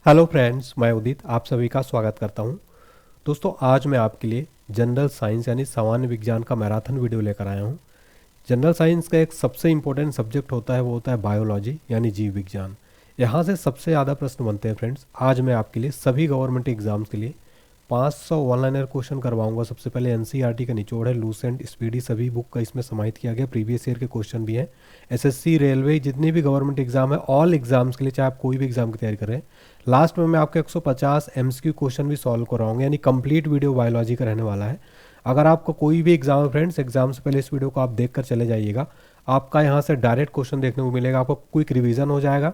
Hello friends, मैं उदित आप सभी का स्वागत करता हूं। दोस्तों, आज मैं आपके लिए जनरल साइंस यानी सामान्य विज्ञान का मैराथन वीडियो लेकर आया हूं। जनरल साइंस का एक सबसे इम्पोर्टेंट सब्जेक्ट होता है, वो होता है बायोलॉजी यानी जीव विज्ञान। यहाँ से सबसे ज़्यादा प्रश्न बनते हैं फ्रेंड्स। आज मैं आपके लिए सभी गवर्नमेंट एग्जाम्स के लिए 500 वन लाइनर क्वेश्चन करवाऊंगा। सबसे पहले एनसीईआरटी का निचोड़ है, लूसेंट, स्पीडी, सभी बुक का इसमें समाहित किया गया। प्रीवियस ईयर के क्वेश्चन भी हैं। एसएससी, रेलवे, जितनी भी गवर्नमेंट एग्जाम है, ऑल एग्जाम्स के लिए, चाहे आप कोई भी एग्जाम की तैयारी कर रहे हैं, लास्ट में मैं आपके 150 एमसीक्यू क्वेश्चन भी सॉल्व कराऊंगा, यानी कंप्लीट वीडियो बायोलॉजी का रहने वाला है। अगर आपका कोई भी एग्जाम है फ्रेंड्स, एग्जाम से पहले इस वीडियो को आप देख कर चले जाइएगा। आपका यहाँ से डायरेक्ट क्वेश्चन देखने को मिलेगा, आपको क्विक रिवीजन हो जाएगा।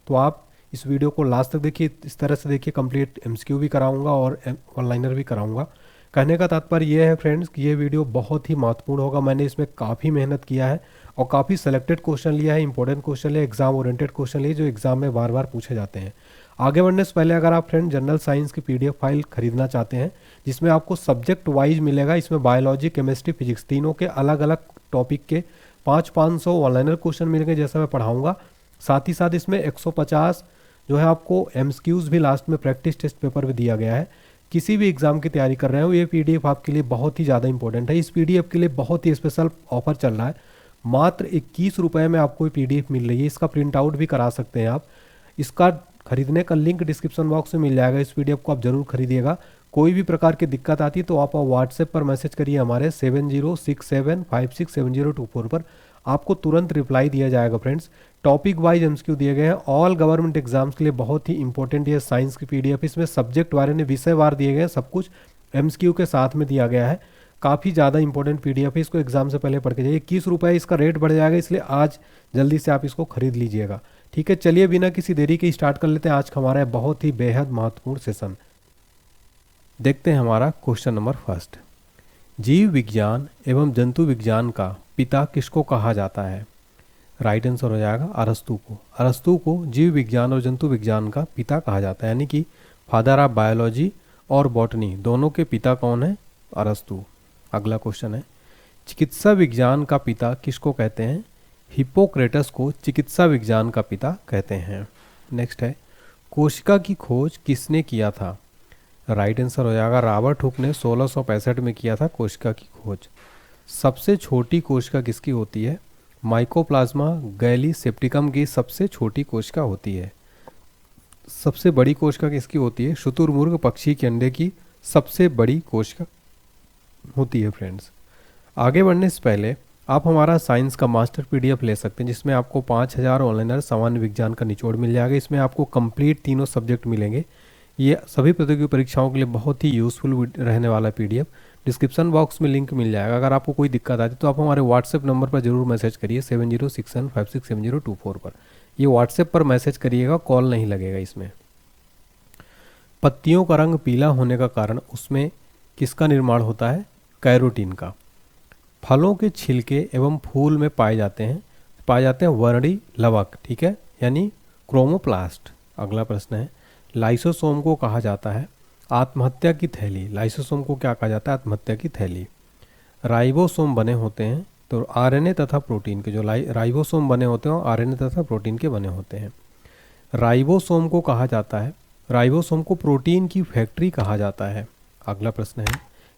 तो आप इस वीडियो को लास्ट तक देखिए, इस तरह से देखिए। कंप्लीट एमसीक्यू भी कराऊंगा और वन लाइनर भी कराऊंगा। कहने का तात्पर्य ये है फ्रेंड्स कि ये वीडियो बहुत ही महत्वपूर्ण होगा। मैंने इसमें काफ़ी मेहनत किया है और काफ़ी सेलेक्टेड क्वेश्चन लिया है, इंपॉर्टेंट क्वेश्चन लिया, एग्जाम ओरिएंटेड क्वेश्चन लिए जो एग्जाम में बार बार पूछे जाते हैं। आगे बढ़ने से पहले अगर आप फ्रेंड जनरल साइंस की पीडीएफ फाइल खरीदना चाहते हैं, जिसमें आपको सब्जेक्ट वाइज मिलेगा, इसमें बायोलॉजी, केमिस्ट्री, फिजिक्स तीनों के अलग अलग टॉपिक के 500 ऑनलाइनर क्वेश्चन मिलेंगे जैसा मैं पढ़ाऊंगा। साथ ही साथ इसमें 150 जो है आपको एमसीक्यूज भी लास्ट में प्रैक्टिस टेस्ट पेपर भी दिया गया है। किसी भी एग्जाम की तैयारी कर रहे हो, ये पीडीएफ आपके लिए बहुत ही ज़्यादा इंपॉर्टेंट है। इस पीडीएफ के लिए बहुत ही स्पेशल ऑफर चल रहा है। मात्र 21 रुपये में आपको ये पीडीएफ मिल रही है। इसका प्रिंट आउट भी करा सकते हैं आप। इसका खरीदने का लिंक डिस्क्रिप्शन बॉक्स में मिल जाएगा। इस पीडीएफ को आप जरूर खरीदिएगा। कोई भी प्रकार की दिक्कत आती है तो आप व्हाट्सएप पर मैसेज करिए हमारे 7067567024 पर। आपको तुरंत रिप्लाई दिया जाएगा फ्रेंड्स। टॉपिक वाइज एमसीक्यू दिए गए हैं ऑल गवर्नमेंट एग्जाम्स के लिए। बहुत ही इंपॉर्टेंट ये साइंस की पीडीएफ, इसमें सब्जेक्ट वाले ने विषयवार दिए गए हैं, सब कुछ एमसीक्यू के साथ में दिया गया है। काफ़ी ज़्यादा इंपॉर्टेंट पीडीएफ है, इसको एग्जाम से पहले पढ़ के जाइए। 21 रुपये इसका रेट बढ़ जाएगा, इसलिए आज जल्दी से आप इसको खरीद लीजिएगा। ठीक है, चलिए बिना किसी देरी के स्टार्ट कर लेते हैं आज का हमारा बहुत ही बेहद महत्वपूर्ण सेशन। देखते हैं हमारा क्वेश्चन नंबर फर्स्ट। जीव विज्ञान एवं जंतु विज्ञान का पिता किसको कहा जाता है? राइट आंसर हो जाएगा अरस्तु को। अरस्तु को जीव विज्ञान और जंतु विज्ञान का पिता कहा जाता है, यानी कि फादर ऑफ बायोलॉजी और बॉटनी दोनों के पिता कौन है? अरस्तु। अगला क्वेश्चन है, चिकित्सा विज्ञान का पिता किसको कहते हैं? हिप्पोक्रेटस को चिकित्सा विज्ञान का पिता कहते हैं। नेक्स्ट है, कोशिका की खोज किसने किया था? राइट आंसर हो जाएगा रॉबर्ट हुक ने 1665 में किया था कोशिका की खोज। सबसे छोटी कोशिका किसकी होती है? माइकोप्लाज्मा गैलीसेप्टिकम की सबसे छोटी कोशिका होती है। सबसे बड़ी कोशिका किसकी होती है? शुतुरमुर्ग पक्षी के अंडे की सबसे बड़ी कोशिका होती है फ्रेंड्स। आगे बढ़ने से पहले आप हमारा साइंस का मास्टर पीडीएफ ले सकते हैं, जिसमें आपको 5000 ऑनलाइनर सामान्य विज्ञान का निचोड़ मिल जाएगा। इसमें आपको कंप्लीट तीनों सब्जेक्ट मिलेंगे। ये सभी प्रतियोगी परीक्षाओं के लिए बहुत ही यूज़फुल रहने वाला पीडीएफ। डिस्क्रिप्शन बॉक्स में लिंक मिल जाएगा। अगर आपको कोई दिक्कत आती है तो आप हमारे व्हाट्सएप नंबर पर जरूर मैसेज करिए 7067567024 पर। ये व्हाट्सएप पर मैसेज करिएगा, कॉल नहीं लगेगा इसमें। पत्तियों का रंग पीला होने का कारण उसमें किसका निर्माण होता है? कैरोटीन का। फलों के छिलके एवं फूल में पाए जाते हैं वर्णी लवक, ठीक है, यानी क्रोमोप्लास्ट। अगला प्रश्न है, लाइसोसोम को कहा जाता है आत्महत्या की थैली। लाइसोसोम को क्या कहा जाता है? आत्महत्या की थैली। राइबोसोम बने होते हैं तो आरएनए तथा प्रोटीन के, जो राइबोसोम बने होते हैं आरएनए तथा प्रोटीन के बने होते हैं। राइबोसोम को कहा जाता है, राइबोसोम को प्रोटीन की फैक्ट्री कहा जाता है। अगला प्रश्न है,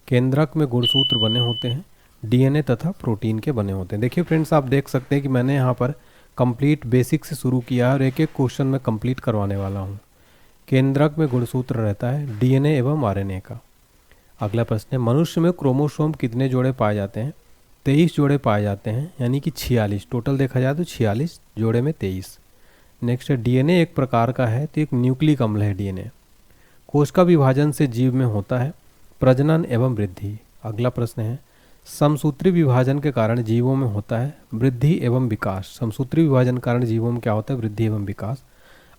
केंद्रक में गुणसूत्र बने होते हैं डीएनए तथा प्रोटीन के बने होते हैं। देखिए फ्रेंड्स, आप देख सकते हैं कि मैंने यहाँ पर कंप्लीट बेसिक से शुरू किया है और एक एक क्वेश्चन में कंप्लीट करवाने वाला हूँ। केंद्रक में गुणसूत्र रहता है डीएनए एवं आरएनए का। अगला प्रश्न है, मनुष्य में क्रोमोसोम कितने जोड़े पाए जाते हैं? 23 जोड़े पाए जाते हैं, यानी कि 46 टोटल देखा जाए तो 46 जोड़े में 23। नेक्स्ट है, डीएनए एक प्रकार का है तो एक न्यूक्लिक अम्ल है डीएनए। कोशिका विभाजन से जीव में होता है प्रजनन एवं वृद्धि। अगला प्रश्न है, समसूत्री विभाजन के कारण जीवों में होता है वृद्धि एवं विकास। समसूत्री विभाजन के कारण जीवों में क्या होता है? वृद्धि एवं विकास।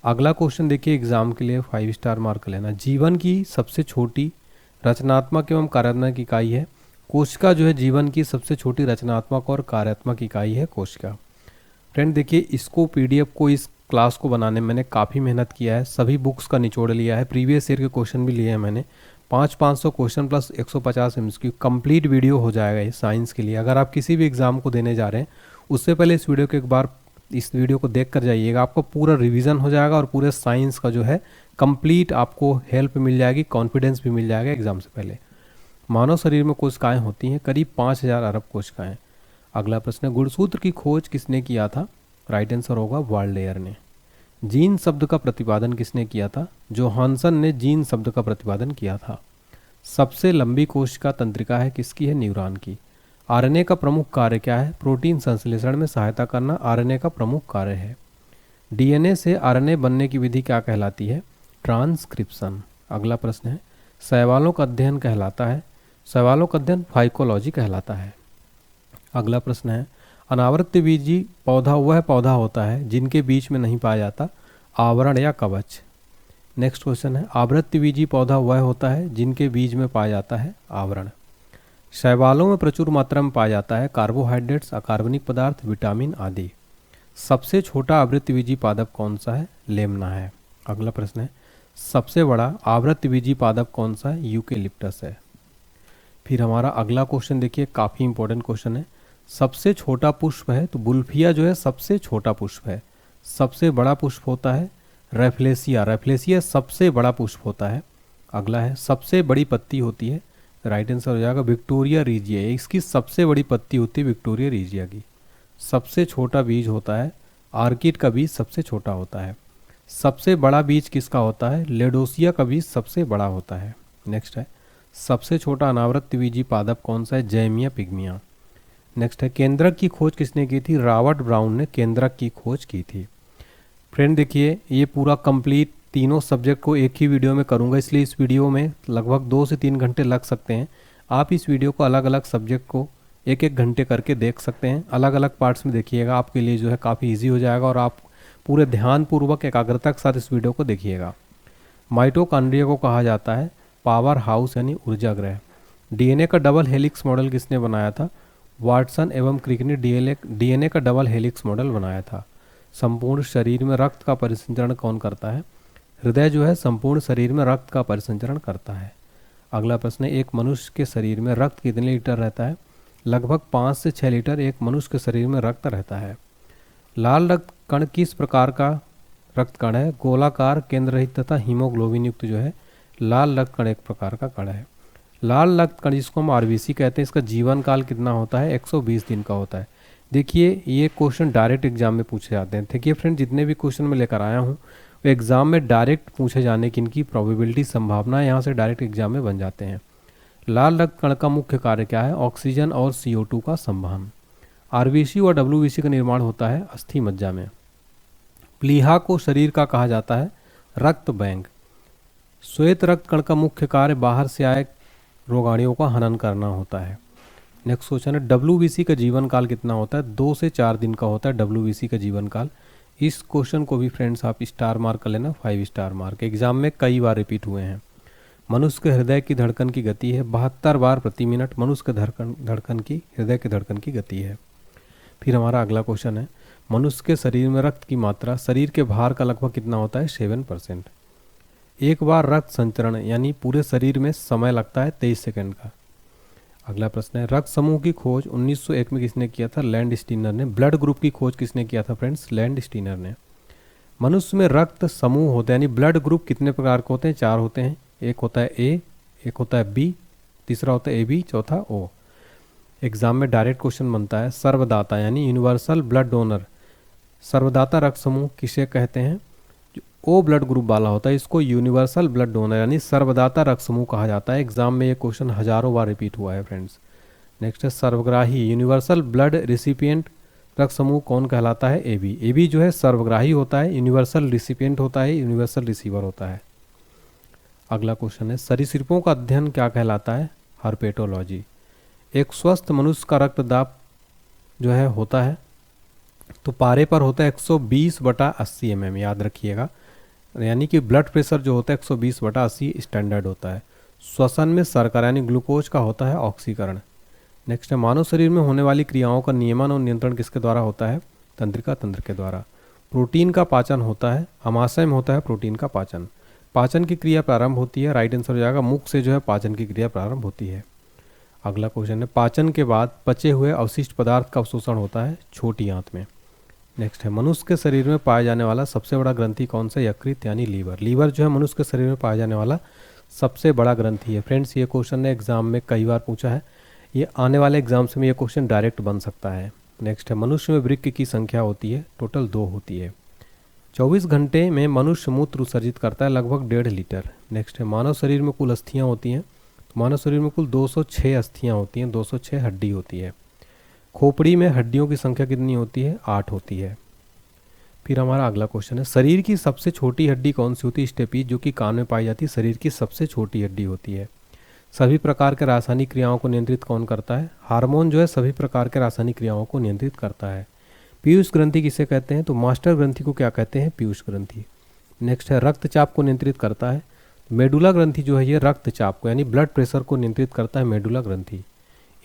अगला क्वेश्चन देखिए, एग्जाम के लिए 5 स्टार मार्क लेना। जीवन की सबसे छोटी रचनात्मक एवं कार्यात्मक इकाई है कोशिका। जो है जीवन की सबसे छोटी रचनात्मक और कार्यात्मक इकाई है कोशिका। फ्रेंड देखिए, इसको पीडीएफ को, इस क्लास को बनाने में मैंने काफ़ी मेहनत किया है। सभी बुक्स का निचोड़ लिया है, प्रीवियस ईयर के क्वेश्चन भी लिए हैं मैंने। 500 question plus 150 MCQ complete video हो जाएगा ये साइंस के लिए। अगर आप किसी भी एग्जाम को देने जा रहे हैं, उससे पहले इस वीडियो को एक बार इस वीडियो को देख कर जाइएगा, आपको पूरा रिवीजन हो जाएगा और पूरे साइंस का जो है कंप्लीट आपको हेल्प मिल जाएगी, कॉन्फिडेंस भी मिल जाएगा एग्जाम से पहले। मानव शरीर में कोशिकाएं होती हैं करीब 5000 अरब कोशिकाएं। अगला प्रश्न है, गुणसूत्र की खोज किसने किया था? राइट आंसर होगा वाल्डेयर ने। जीन शब्द का प्रतिपादन किसने किया था? जोहानसन ने जीन शब्द का प्रतिपादन किया था। सबसे लंबी कोशिका तंत्रिका है किसकी? है न्यूरॉन की। आरएनए का प्रमुख कार्य क्या है? प्रोटीन संश्लेषण में सहायता करना आरएनए का प्रमुख कार्य है। डीएनए से आरएनए बनने की विधि क्या कहलाती है? ट्रांसक्रिप्शन। अगला प्रश्न है, शैवालों का अध्ययन कहलाता है? शैवालों का अध्ययन फाइकोलॉजी कहलाता है। अगला प्रश्न है, अनावृत्तबीजी पौधा वह पौधा होता है जिनके बीच में नहीं पाया जाता आवरण या कवच। नेक्स्ट क्वेश्चन है, आवृत्तबीजी पौधा वह होता है जिनके बीज में पाया जाता है आवरण। शैवालों में प्रचुर मात्रा में पाया जाता है कार्बोहाइड्रेट्स, अकार्बनिक पदार्थ, विटामिन आदि। सबसे छोटा आवृत्तबीजी पादप कौन सा है? लेमना है। अगला प्रश्न है, सबसे बड़ा आवृत्तबीजी पादप कौन सा है? यूकेलिप्टस है। फिर हमारा अगला क्वेश्चन देखिए, काफ़ी इंपॉर्टेंट क्वेश्चन है। सबसे छोटा पुष्प है तो बुल्फिया जो है सबसे छोटा पुष्प है। सबसे बड़ा पुष्प होता है रैफ्लेसिया, रैफ्लेसिया सबसे बड़ा पुष्प होता है। अगला है, सबसे बड़ी पत्ती होती है? राइट आंसर हो जाएगा विक्टोरिया रीजिया, इसकी सबसे बड़ी पत्ती होती है विक्टोरिया रीजिया की। सबसे छोटा बीज होता है आर्किड का बीज सबसे छोटा होता है। सबसे बड़ा बीज किसका होता है? लेडोसिया का बीज सबसे बड़ा होता है। नेक्स्ट है, सबसे छोटा अनावृत्तबीजी पादप कौन सा है? जैमिया पिग्मिया। नेक्स्ट है, केंद्रक की खोज किसने की थी? रॉबर्ट ब्राउन ने केंद्रक की खोज की थी। फ्रेंड देखिए, ये पूरा कंप्लीट तीनों सब्जेक्ट को एक ही वीडियो में करूंगा, इसलिए इस वीडियो में लगभग 2 से 3 घंटे लग सकते हैं। आप इस वीडियो को अलग अलग सब्जेक्ट को एक एक घंटे करके देख सकते हैं, अलग अलग पार्ट्स में देखिएगा, आपके लिए जो है काफ़ी ईजी हो जाएगा और आप पूरे ध्यानपूर्वक एकाग्रता के साथ इस वीडियो को देखिएगा। माइटोकॉन्ड्रिया को कहा जाता है पावर हाउस यानी ऊर्जा ग्रह। डीएनए का डबल हेलिक्स मॉडल किसने बनाया था? वाटसन एवं क्रिक ने डीएनए का डबल हेलिक्स मॉडल बनाया था। संपूर्ण शरीर में रक्त का परिसंचरण कौन करता है? हृदय जो है संपूर्ण शरीर में रक्त का परिसंचरण करता है। अगला प्रश्न है, एक मनुष्य के शरीर में रक्त कितने लीटर रहता है? लगभग 5 से 6 लीटर एक मनुष्य के शरीर में रक्त रहता है। लाल रक्त कण किस प्रकार का रक्त कण है? गोलाकार, केंद्र रहित तथा हीमोग्लोबिन युक्त जो है लाल रक्त कण एक प्रकार का कण है। लाल रक्त कण जिसको हम आरबीसी कहते हैं, इसका जीवन काल कितना होता है? 120 दिन का होता है। देखिए, ये क्वेश्चन डायरेक्ट एग्जाम में पूछे जाते हैं। देखिए फ्रेंड, जितने भी क्वेश्चन मैं लेकर आया हूँ वो एग्जाम में डायरेक्ट पूछे जाने की इनकी प्रोबेबिलिटी संभावना यहाँ से डायरेक्ट एग्जाम में बन जाते हैं। लाल रक्त कण का मुख्य कार्य क्या है? ऑक्सीजन और CO2 का संवहन। आरबीसी और डब्ल्यूबीसी का निर्माण होता है अस्थि मज्जा में। प्लीहा को शरीर का कहा जाता है रक्त बैंक। श्वेत रक्त कण का मुख्य कार्य बाहर से आए रोगाणुओं का हनन करना होता है। नेक्स्ट क्वेश्चन है, डब्ल्यूबीसी का जीवन काल कितना होता है? 2 से 4 दिन का होता है डब्ल्यूबीसी का जीवन काल। इस क्वेश्चन को भी फ्रेंड्स आप स्टार मार्क कर लेना, 5 स्टार मार्क, एग्जाम में कई बार रिपीट हुए हैं। मनुष्य के हृदय की धड़कन की गति है 72 बार प्रति मिनट। मनुष्य के हृदय की धड़कन की गति है। फिर हमारा अगला क्वेश्चन है, मनुष्य के शरीर में रक्त की मात्रा शरीर के भार का लगभग कितना होता है? 7%। एक बार रक्त संचरण यानी पूरे शरीर में समय लगता है 23 सेकंड का। अगला प्रश्न है, रक्त समूह की खोज 1901 में किसने किया था? लैंड स्टीनर ने। ब्लड ग्रुप की खोज किसने किया था फ्रेंड्स? लैंड स्टीनर ने। मनुष्य में रक्त समूह होते हैं यानी ब्लड ग्रुप कितने प्रकार के होते हैं? 4 होते हैं। एक होता है ए, एक होता है बी, तीसरा होता है AB, चौथा O। एग्जाम में डायरेक्ट क्वेश्चन बनता है सर्वदाता यानी यूनिवर्सल ब्लड डोनर। सर्वदाता रक्त समूह किसे कहते हैं? जो O ब्लड ग्रुप वाला होता है इसको यूनिवर्सल ब्लड डोनर यानी सर्वदाता रक्त समूह कहा जाता है। एग्जाम में ये क्वेश्चन हजारों बार रिपीट हुआ है फ्रेंड्स। नेक्स्ट है सर्वग्राही यूनिवर्सल ब्लड रिसिपिएंट रक्त समूह कौन कहलाता है? AB। AB जो है सर्वग्राही होता है, यूनिवर्सल रिसिपिएंट होता है, यूनिवर्सल रिसीवर होता है। अगला क्वेश्चन है, सरीसृपों का अध्ययन क्या कहलाता है? हर्पेटोलॉजी। एक स्वस्थ मनुष्य का रक्तदाब जो है होता है तो पारे पर होता है 120/80 mm, याद रखिएगा। यानी कि ब्लड प्रेशर जो होता है 120/80 स्टैंडर्ड होता है। श्वसन में शर्करा यानी ग्लूकोज का होता है ऑक्सीकरण। नेक्स्ट है, मानव शरीर में होने वाली क्रियाओं का नियमन और नियंत्रण किसके द्वारा होता है? तंत्रिका तंत्र के द्वारा। प्रोटीन का पाचन होता है, अमाशय में होता है प्रोटीन का पाचन। पाचन की क्रिया प्रारंभ होती है, राइट आंसर हो जाएगा मुख से जो है पाचन की क्रिया प्रारंभ होती है। अगला क्वेश्चन है, पाचन के बाद पचे हुए अवशिष्ट पदार्थ का अवशोषण होता है छोटी आंत में। नेक्स्ट है मनुष्य के शरीर में पाया जाने वाला सबसे बड़ा ग्रंथि कौन सा? यकृत यानी लीवर। लीवर जो है मनुष्य के शरीर में पाया जाने वाला सबसे बड़ा ग्रंथि है। फ्रेंड्स ये क्वेश्चन ने एग्जाम में कई बार पूछा है, ये आने वाले एग्जाम्स में ये क्वेश्चन डायरेक्ट बन सकता है। नेक्स्ट है मनुष्य में वृक्क की संख्या होती है, टोटल 2 होती है। 24 घंटे में मनुष्य मूत्र उत्सर्जित करता है लगभग 1.5 लीटर। नेक्स्ट है मानव शरीर में कुल अस्थियाँ होती हैं, तो मानव शरीर में कुल 206 अस्थियाँ होती हैं, 206 हड्डी होती है। खोपड़ी में हड्डियों की संख्या कितनी होती है? 8 होती है। फिर हमारा अगला क्वेश्चन है शरीर की सबसे छोटी हड्डी कौन सी होती है? स्टेपीज, जो कि कान में पाई जाती है, शरीर की सबसे छोटी हड्डी होती है। सभी प्रकार के रासायनिक क्रियाओं को नियंत्रित कौन करता है? हार्मोन जो है सभी प्रकार के रासायनिक क्रियाओं को नियंत्रित करता है। पीयूष ग्रंथि किसे कहते हैं? तो मास्टर ग्रंथि को क्या कहते हैं? पीयूष ग्रंथि। नेक्स्ट है रक्तचाप को नियंत्रित करता है। मेडुला ग्रंथि जो है ये रक्तचाप को यानी ब्लड प्रेशर को नियंत्रित करता है, मेडुला ग्रंथि।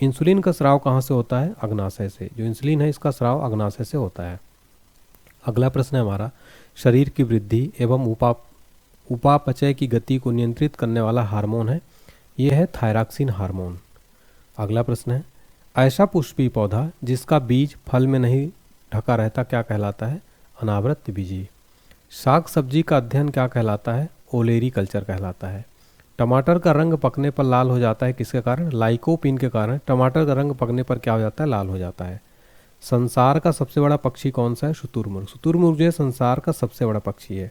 इंसुलिन का स्राव कहाँ से होता है? अग्नाशय से। जो इंसुलिन है इसका स्राव अग्नाशय से होता है। अगला प्रश्न है हमारा शरीर की वृद्धि एवं उपापचय की गति को नियंत्रित करने वाला हार्मोन है, यह है थायरॉक्सिन हार्मोन। अगला प्रश्न है ऐसा पुष्पीय पौधा जिसका बीज फल में नहीं ढका रहता क्या कहलाता है? अनावृत बीजी। साग सब्जी का अध्ययन क्या कहलाता है? ओलेरी कल्चर कहलाता है। टमाटर का रंग पकने पर लाल हो जाता है किसके कारण? लाइकोपीन के कारण टमाटर का रंग पकने पर क्या हो जाता है? लाल हो जाता है। संसार का सबसे बड़ा पक्षी कौन सा है? शुतुरमुर्ग। शुतुरमुर्ग जो है संसार का सबसे बड़ा पक्षी है।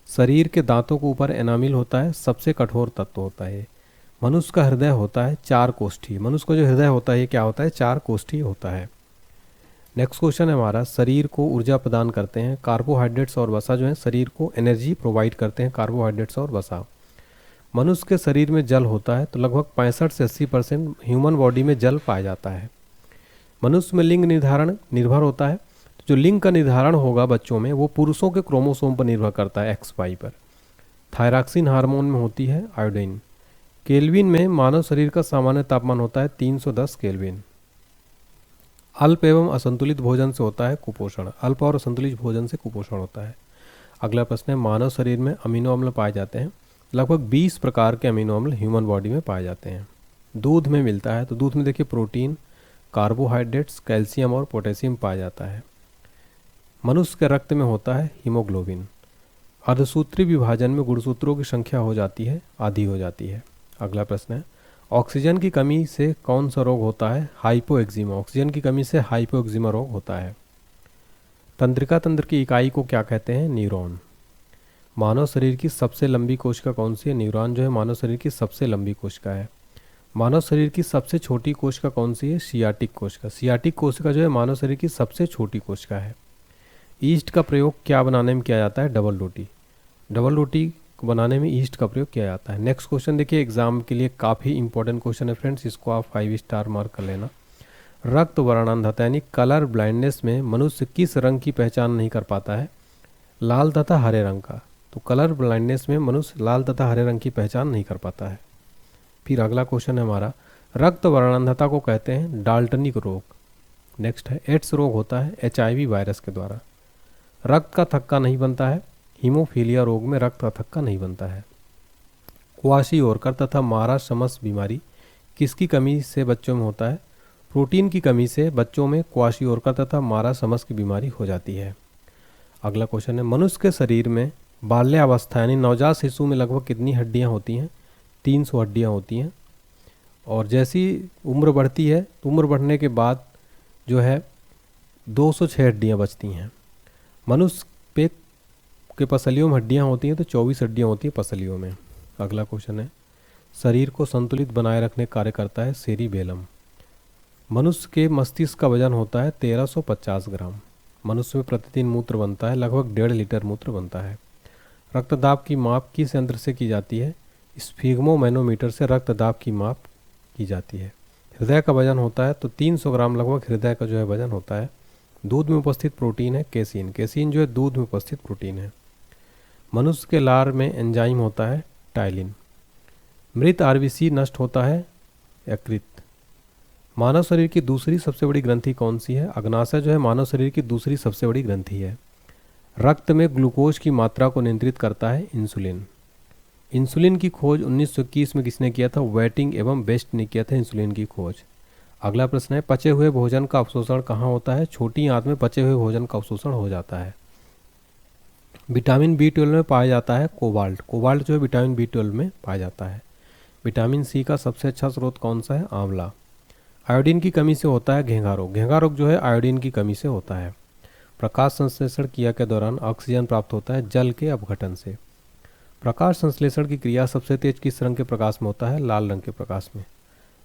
शरीर के दांतों के ऊपर एनामिल होता है, सबसे कठोर तत्व होता है। मनुष्य का हृदय होता है 4 कोष्ठी। मनुष्य का जो हृदय होता है ये क्या होता है? 4 कोष्ठी होता है। नेक्स्ट क्वेश्चन है हमारा शरीर को ऊर्जा प्रदान करते हैं कार्बोहाइड्रेट्स और वसा जो है शरीर को एनर्जी प्रोवाइड करते हैं, कार्बोहाइड्रेट्स और वसा। मनुष्य के शरीर में जल होता है तो लगभग 65 से 80% ह्यूमन बॉडी में जल पाया जाता है। मनुष्य में लिंग निर्धारण निर्भर होता है, तो जो लिंग का निर्धारण होगा बच्चों में वो पुरुषों के क्रोमोसोम पर निर्भर करता है, XY पर। थायरॉक्सिन हार्मोन में होती है आयोडीन। केल्विन में मानव शरीर का सामान्य तापमान होता है 310 केल्विन। अल्प एवं असंतुलित भोजन से होता है कुपोषण। अल्प और असंतुलित भोजन से कुपोषण होता है। अगला प्रश्न है मानव शरीर में अमीनो अम्ल पाए जाते हैं। लगभग 20 प्रकार के अमीनो अम्ल ह्यूमन बॉडी में पाए जाते हैं। दूध में मिलता है तो दूध में देखिए प्रोटीन, कार्बोहाइड्रेट्स, कैल्शियम और पोटेशियम पाया जाता है। मनुष्य के रक्त में होता है हीमोग्लोबिन। अर्धसूत्री विभाजन में गुणसूत्रों की संख्या हो जाती है आधी हो जाती है। अगला प्रश्न है ऑक्सीजन की कमी से कौन सा रोग होता है? हाइपोएक्जिमा। ऑक्सीजन की कमी से हाइपोएक्जिमा रोग होता है। तंत्रिका तंत्र की इकाई को क्या कहते हैं? न्यूरॉन। मानव शरीर की सबसे लंबी कोशिका कौन सी है? न्यूरॉन जो है मानव शरीर की सबसे लंबी कोशिका है। मानव शरीर की सबसे छोटी कोशिका कौन सी है? सियाटिक कोशिका। सियाटिक कोशिका जो है मानव शरीर की सबसे छोटी कोशिका है। ईस्ट का प्रयोग क्या बनाने में किया जाता है? डबल रोटी। डबल रोटी बनाने में ईस्ट का प्रयोग किया जाता है। नेक्स्ट क्वेश्चन देखिए एग्जाम के लिए काफ़ी इंपॉर्टेंट क्वेश्चन है फ्रेंड्स, इसको आप 5 स्टार मार्क कर लेना। रक्त वर्णांधता यानी कलर ब्लाइंडनेस में मनुष्य किस रंग की पहचान नहीं कर पाता है? लाल तथा हरे रंग का। तो कलर ब्लाइंडनेस में मनुष्य लाल तथा हरे रंग की पहचान नहीं कर पाता है। फिर अगला क्वेश्चन है हमारा रक्त वर्णांधता को कहते हैं डाल्टनिक रोग। नेक्स्ट है एड्स रोग होता है HIV वायरस के द्वारा। रक्त का थक्का नहीं बनता है। हीमोफीलिया रोग में रक्त का थक्का नहीं बनता है। क्वाशियोरकर तथा मारासमस बीमारी किसकी कमी से बच्चों में होता है? प्रोटीन की कमी से बच्चों में क्वाशियोरकर तथा मारासमस की बीमारी हो जाती है। अगला क्वेश्चन है मनुष्य के शरीर में बाल्यावस्था यानी नवजात शिशु में लगभग कितनी हड्डियां होती हैं? 300 हड्डियां होती हैं। और जैसी उम्र बढ़ती है तो उम्र बढ़ने के बाद जो है 206 हड्डियां बचती हैं। मनुष्य पे के पसलियों में हड्डियां होती हैं तो 24 हड्डियां होती हैं पसलियों में। अगला क्वेश्चन है शरीर को संतुलित बनाए रखने कार्य करता है सेरिबेलम। मनुष्य के मस्तिष्क का वजन होता है 1350 ग्राम। मनुष्य में प्रतिदिन मूत्र बनता है लगभग 1.5 लीटर मूत्र बनता है। रक्तदाब की माप किस यंत्र से की जाती है? स्फिग्मोमैनोमीटर से रक्तदाब की माप की जाती है। हृदय का वजन होता है तो 300 ग्राम लगभग हृदय का जो है वजन होता है। दूध में उपस्थित प्रोटीन है केसीन। केसीन जो है दूध में उपस्थित प्रोटीन है। मनुष्य के लार में एंजाइम होता है टाइलिन। मृत RBC नष्ट होता है यकृत। मानव शरीर की दूसरी सबसे बड़ी ग्रंथि कौन सी है? अग्नाशय जो है मानव शरीर की दूसरी सबसे बड़ी ग्रंथि है। रक्त में ग्लूकोज की मात्रा को नियंत्रित करता है इंसुलिन। इंसुलिन की खोज 1921 में किसने किया था? वेटिंग एवं बेस्ट ने किया था इंसुलिन की खोज। अगला प्रश्न है, पचे हुए भोजन का अवशोषण कहाँ होता है? छोटी आंत में पचे हुए भोजन का अवशोषण हो जाता है। विटामिन B12 में पाया जाता है कोबाल्ट। कोबाल्ट जो है विटामिन B12 में पाया जाता है। विटामिन सी का सबसे अच्छा स्रोत कौन सा है? आंवला। आयोडीन की कमी से होता है घेंघा रोग। घेंघा रोग जो है आयोडीन की कमी से होता है। प्रकाश संश्लेषण क्रिया के दौरान ऑक्सीजन प्राप्त होता है जल के अपघटन से। प्रकाश संश्लेषण की क्रिया सबसे तेज किस रंग के प्रकाश में होता है? लाल रंग के प्रकाश में।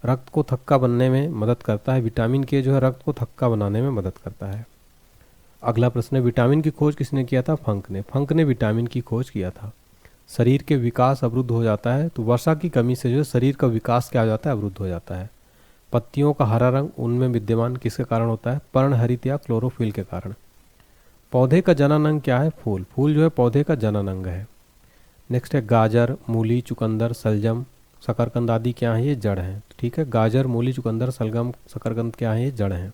रक्त को थक्का बनने में मदद करता है। विटामिन के जो है रक्त को थक्का बनाने में मदद करता है। अगला प्रश्न है, विटामिन की खोज किसने किया था? फंक ने। फंक ने विटामिन की खोज किया था। शरीर के विकास अवरुद्ध हो जाता है, तो वर्षा की कमी से जो है शरीर का विकास क्या हो जाता है? अवरुद्ध हो जाता है। पत्तियों का हरा रंग उनमें विद्यमान किसके कारण होता है? पर्णहरित या क्लोरोफिल के कारण। पौधे का जनन अंग क्या है? फूल। फूल जो है पौधे का जनन अंग है। नेक्स्ट है, गाजर, मूली, चुकंदर, सलजम, शकरकंद आदि क्या है? ये जड़ हैं। ठीक है, गाजर, मूली, चुकंदर, सलगम, शकरकंद क्या है? ये जड़ हैं।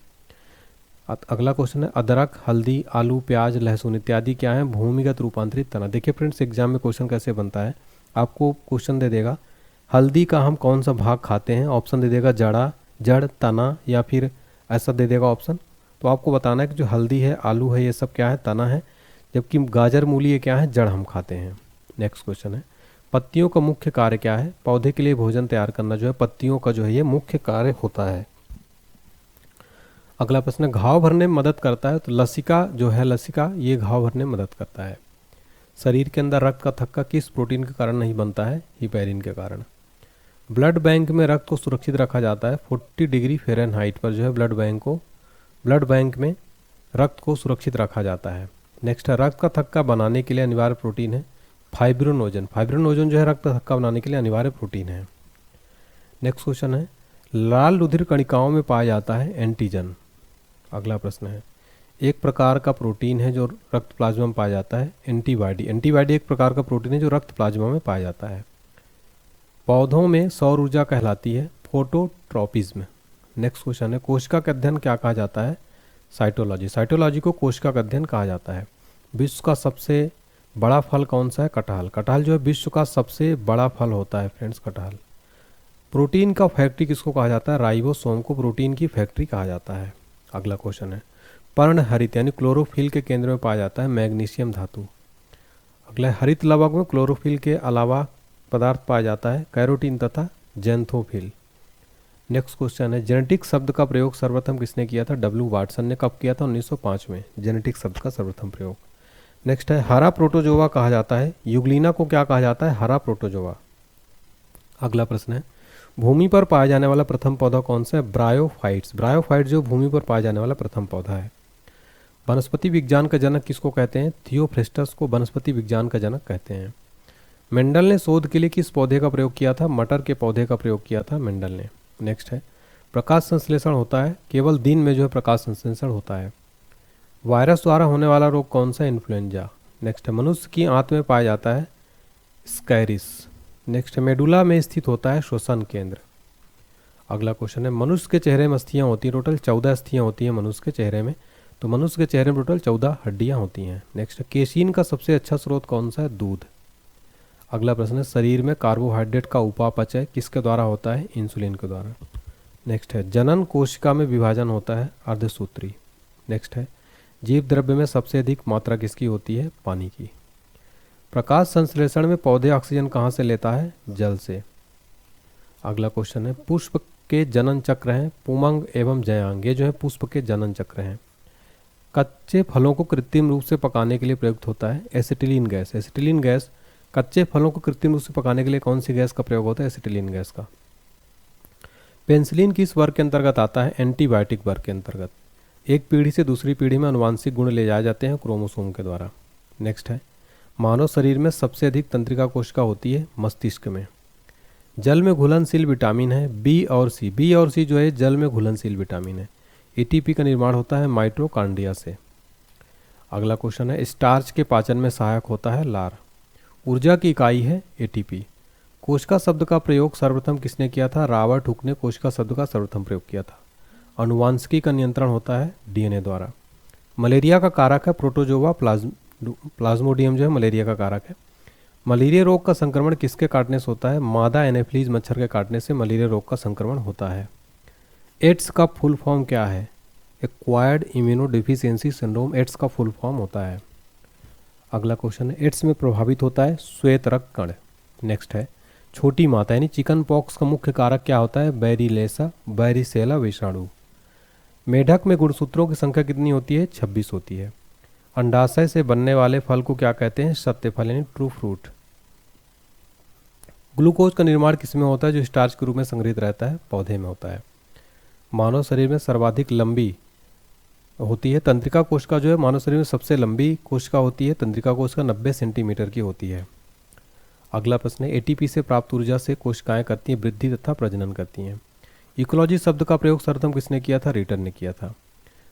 अगला क्वेश्चन है, अदरक, हल्दी, आलू, प्याज, लहसुन इत्यादि क्या है? भूमिगत रूपांतरित तना। देखिए फ्रेंड्स, एग्जाम में क्वेश्चन कैसे बनता है, आपको क्वेश्चन दे देगा हल्दी का हम कौन सा भाग खाते हैं, ऑप्शन दे देगा जड़, तना, या फिर ऐसा दे देगा ऑप्शन। तो आपको बताना है कि जो हल्दी है, आलू है, ये सब क्या है? तना है। जबकि गाजर, मूली ये क्या है? जड़ हम खाते हैं। नेक्स्ट क्वेश्चन है, पत्तियों का मुख्य कार्य क्या है? पौधे के लिए भोजन तैयार करना जो है पत्तियों का जो है ये मुख्य कार्य होता है। अगला प्रश्न, घाव भरने में मदद करता है, तो लसिका जो है, लसिका ये घाव भरने में मदद करता है। शरीर के अंदर रक्त का थक्का किस प्रोटीन के कारण नहीं बनता है? हिपैरिन के कारण। ब्लड बैंक में रक्त को सुरक्षित रखा जाता है 40 डिग्री फ़ारेनहाइट पर जो है ब्लड बैंक में रक्त को सुरक्षित रखा जाता है। नेक्स्ट है, रक्त का थक्का बनाने के लिए अनिवार्य प्रोटीन है फाइब्रोनोजन। फाइब्रोनोजन जो है रक्त का थक्का बनाने के लिए अनिवार्य प्रोटीन है। नेक्स्ट क्वेश्चन है, लाल रुधिर कणिकाओं में पाया जाता है एंटीजन। अगला प्रश्न है, एक प्रकार का प्रोटीन है जो रक्त प्लाज्मा में पाया जाता है एंटीबॉडी। एंटीबॉडी एक प्रकार का प्रोटीन है जो रक्त प्लाज्मा में पाया जाता है। पौधों में सौर ऊर्जा कहलाती है फोटोट्रॉपिज्म। नेक्स्ट क्वेश्चन है, कोशिका का अध्ययन क्या कहा जाता है? साइटोलॉजी। साइटोलॉजी को कोशिका का अध्ययन कहा जाता है। विश्व का सबसे बड़ा फल कौन सा है? कटहल। कटहल जो है विश्व का सबसे बड़ा फल होता है फ्रेंड्स, कटहल। प्रोटीन का फैक्ट्री किसको कहा जाता है? राइबोसोम को प्रोटीन की फैक्ट्री कहा जाता है। अगला क्वेश्चन है, पर्णहरित यानी क्लोरोफिल के केंद्र में पाया जाता है मैग्नीशियम धातु। अगला, हरित लवक में क्लोरोफिल के अलावा पदार्थ पाया जाता है कैरोटीन तथा जेंथोफिल। नेक्स्ट क्वेश्चन है, जेनेटिक शब्द का प्रयोग सर्वप्रथम किसने किया था? डब्ल्यू वाटसन ने। कब किया था? 1905 में जेनेटिक शब्द का सर्वप्रथम प्रयोग। नेक्स्ट है, हरा प्रोटोजोआ कहा जाता है यूग्लिना को क्या कहा जाता है? हरा प्रोटोजोआ। अगला प्रश्न है, भूमि पर पाया जाने वाला प्रथम पौधा कौन सा है? ब्रायोफाइट्स। ब्रायोफाइट्स जो भूमि पर पाया जाने वाला प्रथम पौधा है। वनस्पति विज्ञान का जनक किसको कहते हैं? थियोफ्रेस्टस को वनस्पति विज्ञान का जनक कहते हैं। मेंडल ने शोध के लिए किस पौधे का प्रयोग किया था? मटर के पौधे का प्रयोग किया था मेंडल ने। नेक्स्ट है, प्रकाश संश्लेषण होता है केवल दिन में जो है प्रकाश संश्लेषण होता है। वायरस द्वारा होने वाला रोग कौन सा? इन्फ्लुएंजा। नेक्स्ट है, मनुष्य की आंत में पाया जाता है स्कैरिस। नेक्स्ट है, मेडुला में स्थित होता है श्वसन केंद्र। अगला क्वेश्चन है, मनुष्य के चेहरे में अस्थियां होती हैं, टोटल 14 अस्थियां होती हैं मनुष्य के चेहरे में। तो मनुष्य के चेहरे में टोटल 14 हड्डियां होती हैं। नेक्स्ट है, केसीन का सबसे अच्छा स्रोत कौन सा है? दूध। अगला प्रश्न है, शरीर में कार्बोहाइड्रेट का उपापचय किसके द्वारा होता है? इंसुलिन के द्वारा। नेक्स्ट है, जनन कोशिका में विभाजन होता है अर्धसूत्री। नेक्स्ट है, जीव द्रव्य में सबसे अधिक मात्रा किसकी होती है? पानी की। प्रकाश संश्लेषण में पौधे ऑक्सीजन कहाँ से लेता है? जल से। अगला क्वेश्चन है, पुष्प के जनन चक्र हैं पुमंग एवं जयांग। ये जो है पुष्प के जनन चक्र हैं। कच्चे फलों को कृत्रिम रूप से पकाने के लिए प्रयुक्त होता है एसिटिलीन गैस। एसिटिलीन गैस, कच्चे फलों को कृत्रिम रूप से पकाने के लिए कौन सी गैस का प्रयोग होता है? एसिटिलीन गैस का। पेनिसिलिन किस वर्ग के अंतर्गत आता है? एंटीबायोटिक वर्ग के अंतर्गत। एक पीढ़ी से दूसरी पीढ़ी में अनुवांशिक गुण ले जाए जाते हैं क्रोमोसोम के द्वारा। नेक्स्ट है, मानव शरीर में सबसे अधिक तंत्रिका कोशिका होती है मस्तिष्क में। जल में घुलनशील विटामिन है बी और सी। बी और सी जो है जल में घुलनशील विटामिन है। एटीपी का निर्माण होता है माइटोकॉन्ड्रिया से। अगला क्वेश्चन है, स्टार्च के पाचन में सहायक होता है लार। ऊर्जा की इकाई है एटीपी। कोशिका शब्द का प्रयोग सर्वप्रथम किसने किया था? रॉबर्ट हुक ने कोशिका शब्द का सर्वप्रथम प्रयोग किया था। अनुवांशिकी का नियंत्रण होता है डीएनए द्वारा। मलेरिया का कारक है प्रोटोजोआ प्लाज्मोडियम जो है मलेरिया का कारक है। मलेरिया रोग का संक्रमण किसके काटने से होता है? मादा एनाफिलीज मच्छर के काटने से मलेरिया रोग का संक्रमण होता है। एड्स का फुल फॉर्म क्या है? एक्वायर्ड इम्यूनोडिफिशियंसी सिंड्रोम एड्स का फुल फॉर्म होता है। अगला क्वेश्चन है, एड्स में प्रभावित होता है श्वेत रक्त कण। नेक्स्ट है, छोटी माता यानी चिकन पॉक्स का मुख्य कारक क्या होता है? बैरिलेसा बैरिसेला विषाणु। मेढक में गुणसूत्रों की संख्या कितनी होती है? 26 होती है। अंडाशय से बनने वाले फल को क्या कहते हैं? सत्य फल यानी ट्रू फ्रूट। ग्लूकोज का निर्माण किसमें होता है जो स्टार्च के रूप में संग्रहित रहता है? पौधे में होता है। मानव शरीर में सर्वाधिक लंबी होती है तंत्रिका कोशिका, जो है मानव शरीर में सबसे लंबी कोशिका होती है तंत्रिका कोशिका, 90 सेंटीमीटर की होती है। अगला प्रश्न है, एटीपी से प्राप्त ऊर्जा से कोशिकाएं करती हैं वृद्धि तथा प्रजनन करती हैं। इकोलॉजी शब्द का प्रयोग सर्वप्रथम किसने किया था? रिटर ने किया था।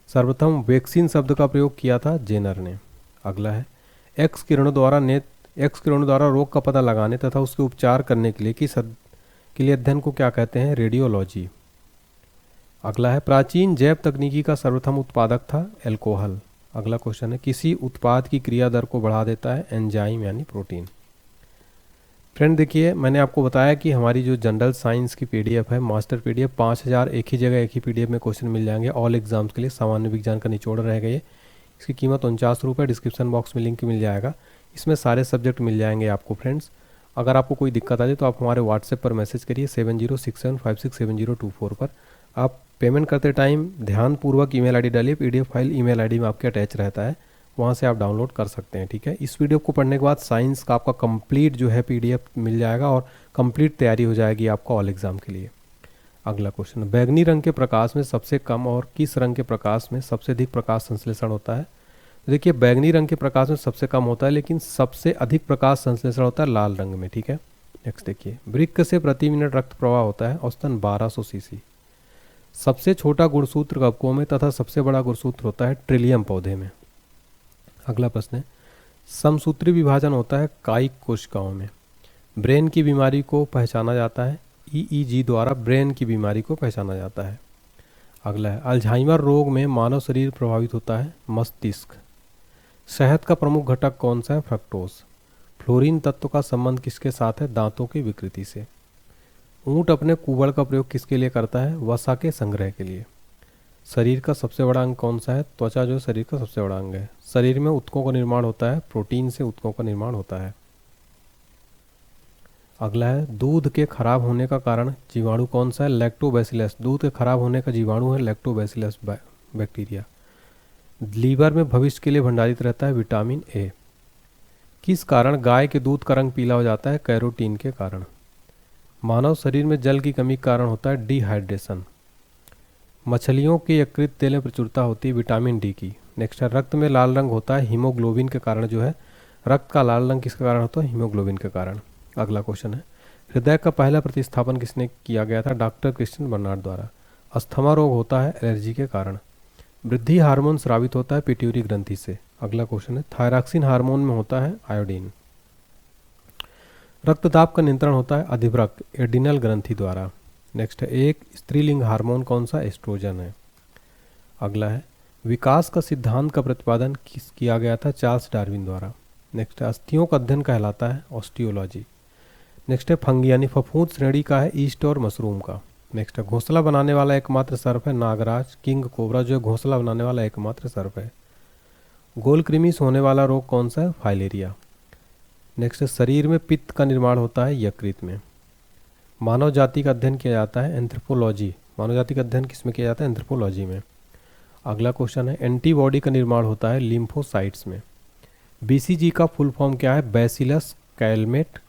सर्वप्रथम वैक्सीन शब्द का प्रयोग किया था जेनर ने। अगला है, एक्स किरणों द्वारा रोग का पता लगाने तथा उसके उपचार करने के लिए अध्ययन को क्या कहते हैं? रेडियोलॉजी। अगला है, प्राचीन जैव तकनीकी का सर्वप्रथम उत्पादक था एल्कोहल। अगला क्वेश्चन है, किसी उत्पाद की क्रिया दर को बढ़ा देता है एंजाइम यानी प्रोटीन। फ्रेंड देखिए, मैंने आपको बताया कि हमारी जो जनरल साइंस की पीडीएफ है, मास्टर पीडीएफ 5000 एक ही जगह एक ही पीडीएफ में क्वेश्चन मिल जाएंगे ऑल एग्जाम्स के लिए। सामान्य विज्ञान का निचोड़ रहेगा ये। इसकी कीमत 49 रुपये, डिस्क्रिप्शन बॉक्स में लिंक मिल जाएगा। इसमें सारे सब्जेक्ट मिल जाएंगे आपको फ्रेंड्स। अगर आपको कोई दिक्कत आ जाए तो आप हमारे व्हाट्सएप पर मैसेज करिए 7067567024 पर। आप पेमेंट करते टाइम ध्यानपूर्वक ईमेल आईडी डालिए, पीडीएफ फाइल ईमेल आईडी में आपके अटैच रहता है, वहाँ से आप डाउनलोड कर सकते हैं। ठीक है, इस वीडियो को पढ़ने के बाद साइंस का आपका कंप्लीट जो है पीडीएफ मिल जाएगा और कंप्लीट तैयारी हो जाएगी आपको ऑल एग्जाम के लिए। अगला क्वेश्चन, बैगनी रंग के प्रकाश में सबसे कम और किस रंग के प्रकाश में सबसे अधिक प्रकाश संश्लेषण होता है? देखिए, बैगनी रंग के प्रकाश में सबसे कम होता है, लेकिन सबसे अधिक प्रकाश संश्लेषण होता है लाल रंग में। ठीक है, नेक्स्ट देखिए, वृक्क से प्रति मिनट रक्त प्रवाह होता है औसतन 1200 सीसी। सबसे छोटा गुणसूत्र कवकों में तथा सबसे बड़ा गुणसूत्र होता है ट्रिलियम पौधे में। अगला प्रश्न है, समसूत्री विभाजन होता है कायिक कोशिकाओं में। ब्रेन की बीमारी को पहचाना जाता है ईईजी द्वारा, ब्रेन की बीमारी को पहचाना जाता है। अगला है, अल्जाइमर रोग में मानव शरीर प्रभावित होता है मस्तिष्क। शहद का प्रमुख घटक कौन सा है? फ्रक्टोज। फ्लोरीन तत्व का संबंध किसके साथ है? दांतों की विकृति से। ऊंट अपने कुबड़ का प्रयोग किसके लिए करता है? वसा के संग्रह के लिए। शरीर का सबसे बड़ा अंग कौन सा है? त्वचा जो शरीर का सबसे बड़ा अंग है। शरीर में ऊतकों का निर्माण होता है, प्रोटीन से ऊतकों का निर्माण होता है। अगला है, दूध के खराब होने का कारण जीवाणु कौन सा है? लैक्टोबैसिलस। दूध के खराब होने का जीवाणु है लैक्टोबैसिलस बैक्टीरिया। लीवर में भविष्य के लिए भंडारित रहता है विटामिन ए। किस कारण गाय के दूध का रंग पीला हो जाता है? कैरोटीन के कारण। मानव शरीर में जल की कमी के कारण होता है डिहाइड्रेशन। मछलियों के यकृत तेल में प्रचुरता होती है विटामिन डी की। नेक्स्ट है, रक्त में लाल रंग होता है हीमोग्लोबिन के कारण। जो है रक्त का लाल रंग किसके कारण होता है? हीमोग्लोबिन के कारण। अगला क्वेश्चन है, हृदय का पहला प्रतिस्थापन किसने किया गया था? डॉक्टर क्रिश्चियन बर्नार्ड द्वारा। अस्थमा रोग होता है एलर्जी के कारण। वृद्धि हार्मोन स्रावित होता है पिट्यूटरी ग्रंथि से। अगला क्वेश्चन है, थायरॉक्सिन हार्मोन में होता है आयोडीन। रक्तदाब का नियंत्रण होता है अधिवृक्क एड्रिनल ग्रंथि द्वारा। नेक्स्ट है, एक स्त्रीलिंग हार्मोन कौन सा? एस्ट्रोजन है। अगला है, विकास का सिद्धांत का प्रतिपादन किया गया था? चार्ल्स डार्विन द्वारा। नेक्स्ट है, अस्थियों का अध्ययन कहलाता है ऑस्टियोलॉजी। नेक्स्ट है, फंगी यानी फफूंद श्रेणी का है ईस्ट और मशरूम का। नेक्स्ट है, घोंसला बनाने वाला एकमात्र सर्प है नागराज। किंग कोबरा जो है घोंसला बनाने वाला एकमात्र सर्प है। गोल कृमि से होने वाला रोग कौन सा है? फाइलेरिया। नेक्स्ट है, शरीर में पित्त का निर्माण होता है यकृत में। मानव जाति का अध्ययन किया जाता है एंथ्रोपोलॉजी। मानव जाति का अध्ययन किस में किया जाता है? एंथ्रोपोलॉजी में। अगला क्वेश्चन है, एंटीबॉडी का निर्माण होता है लिम्फोसाइट्स में। बीसीजी का फुल फॉर्म क्या है? Bacillus Calmette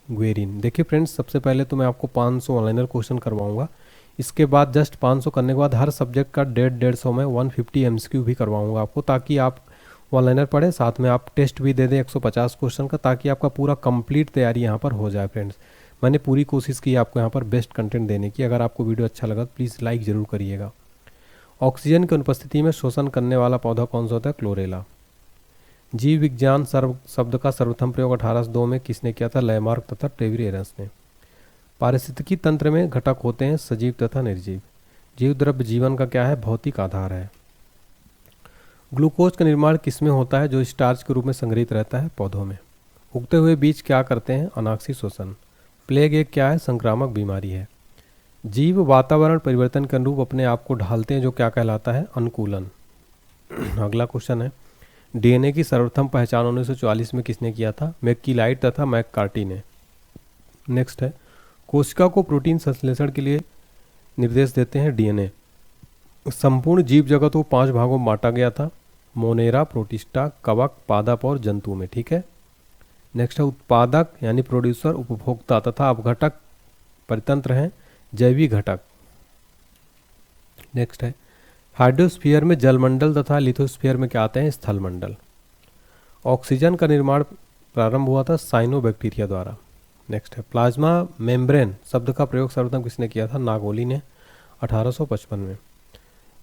ग्वेरिन। देखिए फ्रेंड्स, सबसे पहले तो मैं आपको 500 ऑनलाइनर क्वेश्चन करवाऊंगा। इसके बाद जस्ट 500 करने के बाद हर सब्जेक्ट का 150 में 150 एमसीक्यू भी करवाऊंगा आपको, ताकि आप ऑनलाइनर पढ़ें, साथ में आप टेस्ट भी दे दें 150 क्वेश्चन का, ताकि आपका पूरा कंप्लीट तैयारी यहाँ पर हो जाए। फ्रेंड्स, मैंने पूरी कोशिश की आपको यहाँ पर बेस्ट कंटेंट देने की। अगर आपको वीडियो अच्छा लगा तो प्लीज़ लाइक ज़रूर करिएगा। ऑक्सीजन की अनुपस्थिति में शोषण करने वाला पौधा कौन सा होता है? क्लोरेला। जीव विज्ञान शब्द का सर्वप्रथम प्रयोग 1802 में किसने किया था? लैमार्क तथा ट्रेवियरस ने। पारिस्थितिकी तंत्र में घटक होते हैं सजीव तथा निर्जीव। जीव द्रव्य जीवन का क्या है? भौतिक आधार है। ग्लूकोज का निर्माण किसमें होता है जो स्टार्च के रूप में संग्रहित रहता है? पौधों में। उगते हुए बीज क्या करते हैं? अनाक्षी शोषण। प्लेग एक क्या है? संक्रामक बीमारी है। जीव वातावरण परिवर्तन के अनुरूप अपने आप को ढालते हैं, जो क्या कहलाता है? अनुकूलन। अगला क्वेश्चन है, डीएनए की सर्वप्रथम पहचान 1944 में किसने किया था? मैक्कीलाइड तथा मैककार्टी ने। नेक्स्ट है, कोशिका को प्रोटीन संश्लेषण के लिए निर्देश देते हैं डीएनए। संपूर्ण जीव जगत को 5 भागों में बांटा गया था, मोनेरा, प्रोटिस्टा, कवक, पादप और जंतु में। ठीक है। नेक्स्ट है, उत्पादक यानी प्रोड्यूसर, उपभोक्ता तथा अपघटक परितंत्र हैं जैविक घटक। नेक्स्ट है, हाइड्रोस्फीयर में जलमंडल तथा लिथोस्फीयर में क्या आते हैं? स्थलमंडल। ऑक्सीजन का निर्माण प्रारंभ हुआ था साइनोबैक्टीरिया द्वारा। नेक्स्ट है, प्लाज्मा मेम्ब्रेन शब्द का प्रयोग सर्वप्रथम किसने किया था? नागोली ने 1855 में।